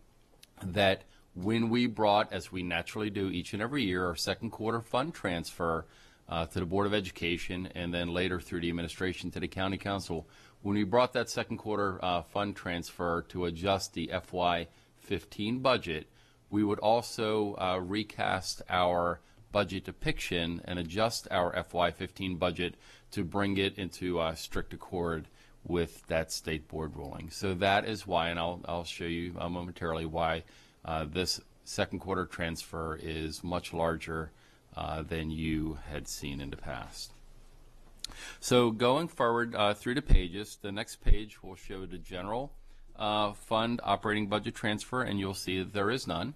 that when we brought, as we naturally do each and every year, our second quarter fund transfer to the Board of Education and then later through the administration to the county council, when we brought that second quarter fund transfer to adjust the FY15 budget, we would also recast our budget depiction and adjust our FY15 budget to bring it into strict accord with that state board ruling. So that is why, and I'll show you momentarily why this second quarter transfer is much larger than you had seen in the past. So going forward through the pages, the next page will show the general fund operating budget transfer, and you'll see that there is none.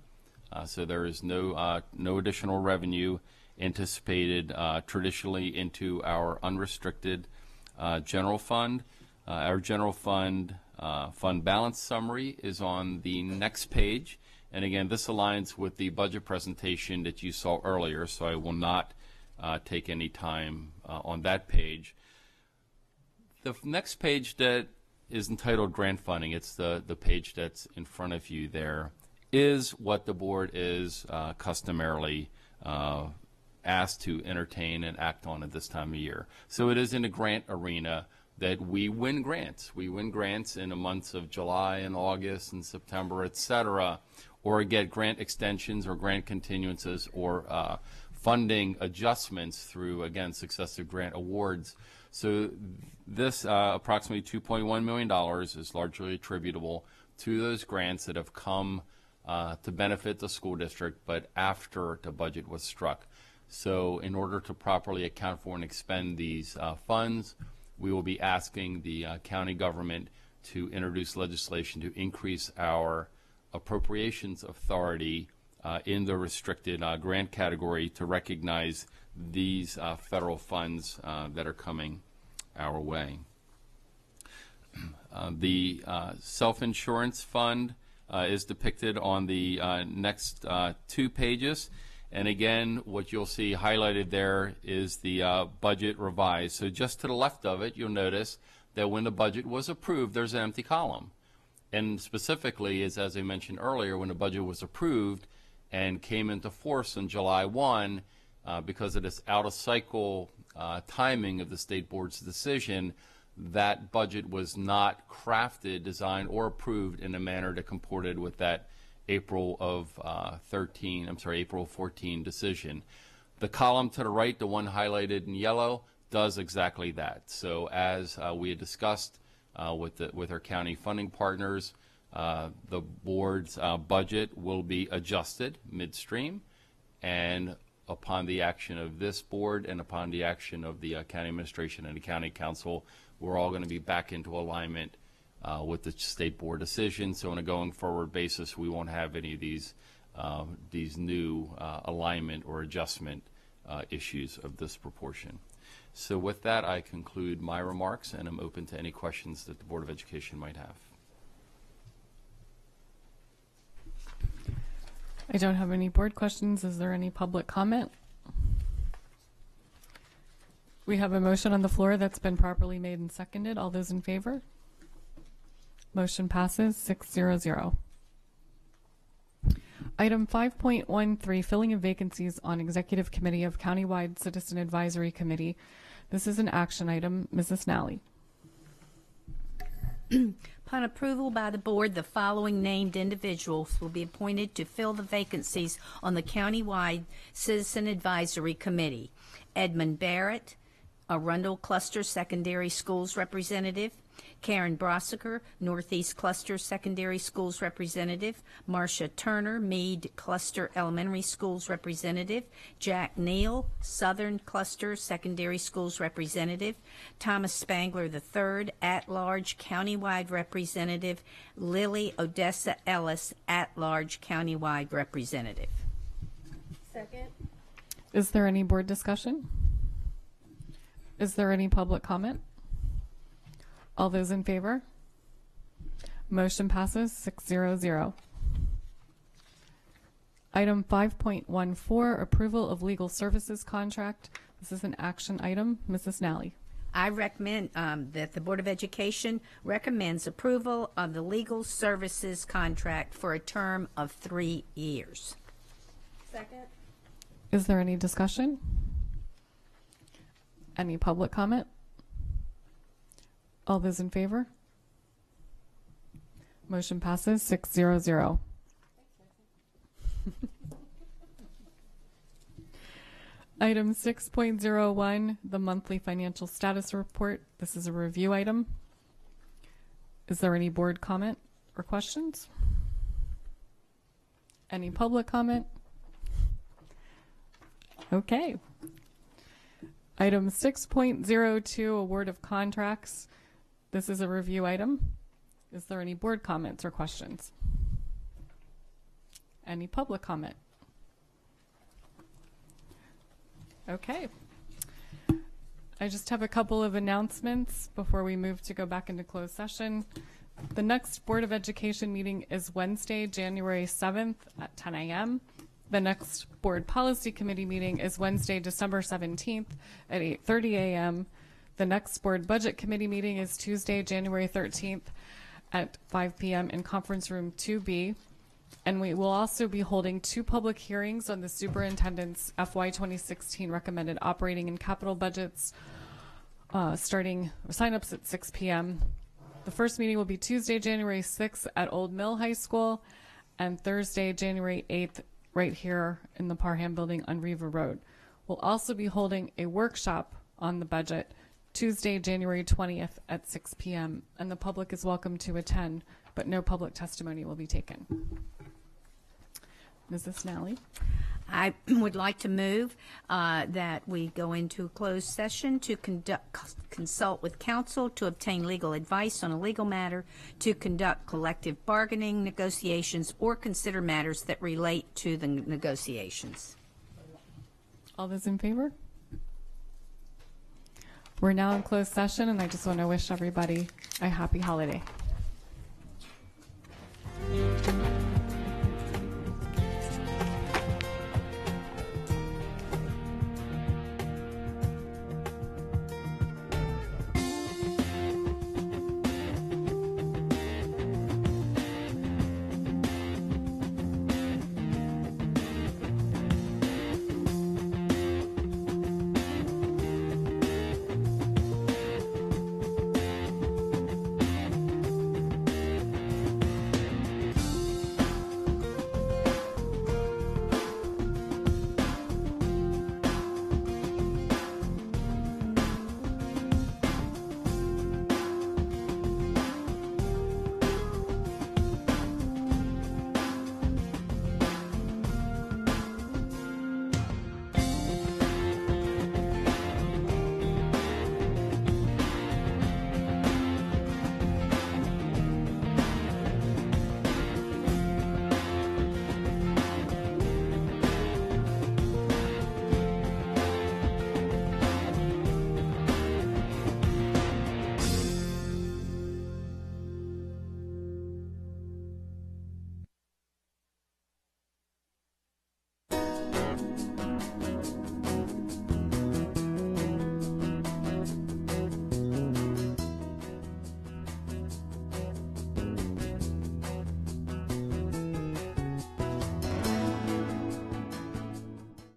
So there is no additional revenue anticipated traditionally into our unrestricted general fund. Our general fund fund balance summary is on the next page. And again, this aligns with the budget presentation that you saw earlier, so I will not take any time on that page. The next page that is entitled Grant Funding, it's the page that's in front of you there, is what the board is customarily asked to entertain and act on at this time of year. So it is in the grant arena that we win grants. We win grants in the months of July and August and September, etc., or get grant extensions or grant continuances or funding adjustments through, again, successive grant awards. So this approximately $2.1 million is largely attributable to those grants that have come to benefit the school district, but after the budget was struck. So in order to properly account for and expend these funds, we will be asking the county government to introduce legislation to increase our appropriations authority in the restricted grant category to recognize these federal funds that are coming our way. The self-insurance fund is depicted on the next 2 pages. And again, what you'll see highlighted there is the budget revised. So just to the left of it, you'll notice that when the budget was approved, there's an empty column. And specifically, as I mentioned earlier, when the budget was approved and came into force on July 1, because of this out-of-cycle timing of the state board's decision, that budget was not crafted, designed, or approved in a manner that comported with that April 14 decision. The column to the right, the one highlighted in yellow, does exactly that. So as we had discussed with our county funding partners, the board's budget will be adjusted midstream, and upon the action of this board and upon the action of the county administration and the county council, we're all going to be back into alignment with the state board decision. So on a going forward basis, we won't have any of these new alignment or adjustment issues of this proportion. So with that, I conclude my remarks, and I'm open to any questions that the Board of Education might have. I don't have any board questions. Is there any public comment? We have a motion on the floor that's been properly made and seconded. All those in favor? Motion passes 6-0-0. Item 5.13, filling of vacancies on Executive Committee of Countywide Citizen Advisory Committee. This is an action item. Mrs. Nally. Upon approval by the board, the following named individuals will be appointed to fill the vacancies on the Countywide Citizen Advisory Committee. Edmund Barrett, Arundel Cluster Secondary Schools Representative. Karen Brossiker, Northeast Cluster Secondary Schools Representative. Marcia Turner, Meade Cluster Elementary Schools Representative. Jack Neal, Southern Cluster Secondary Schools Representative. Thomas Spangler III, At-Large Countywide Representative. Lily Odessa Ellis, At-Large Countywide Representative. Second. Is there any board discussion? Is there any public comment? All those in favor? Motion passes 6-0-0. Item 5.14, approval of legal services contract. This is an action item. Mrs. Nally. I recommend that the Board of Education recommends approval of the legal services contract for a term of 3 years. Second. Is there any discussion? Any public comment? All those in favor? Motion passes 6-0-0. Item 6.01, the monthly financial status report. This is a review item. Is there any board comment or questions? Any public comment? Okay. Item 6.02, award of contracts. This is a review item. Is there any board comments or questions? Any public comment? Okay. I just have a couple of announcements before we move to go back into closed session. The next Board of Education meeting is Wednesday, January 7th at 10 a.m. The next Board Policy Committee meeting is Wednesday, December 17th at 8:30 a.m. The next Board Budget Committee meeting is Tuesday, January 13th at 5 p.m. in Conference Room 2B. And we will also be holding 2 public hearings on the Superintendent's FY 2016 recommended operating and capital budgets, starting sign-ups at 6 p.m. The first meeting will be Tuesday, January 6th at Old Mill High School, and Thursday, January 8th, right here in the Parham Building on Riva Road. We'll also be holding a workshop on the budget Tuesday, January 20th at 6 p.m. and the public is welcome to attend, but no public testimony will be taken. Mrs. Nally. I would like to move that we go into a closed session to consult with counsel to obtain legal advice on a legal matter, to conduct collective bargaining negotiations, or consider matters that relate to the negotiations. All those in favor? We're now in closed session, and I just want to wish everybody a happy holiday.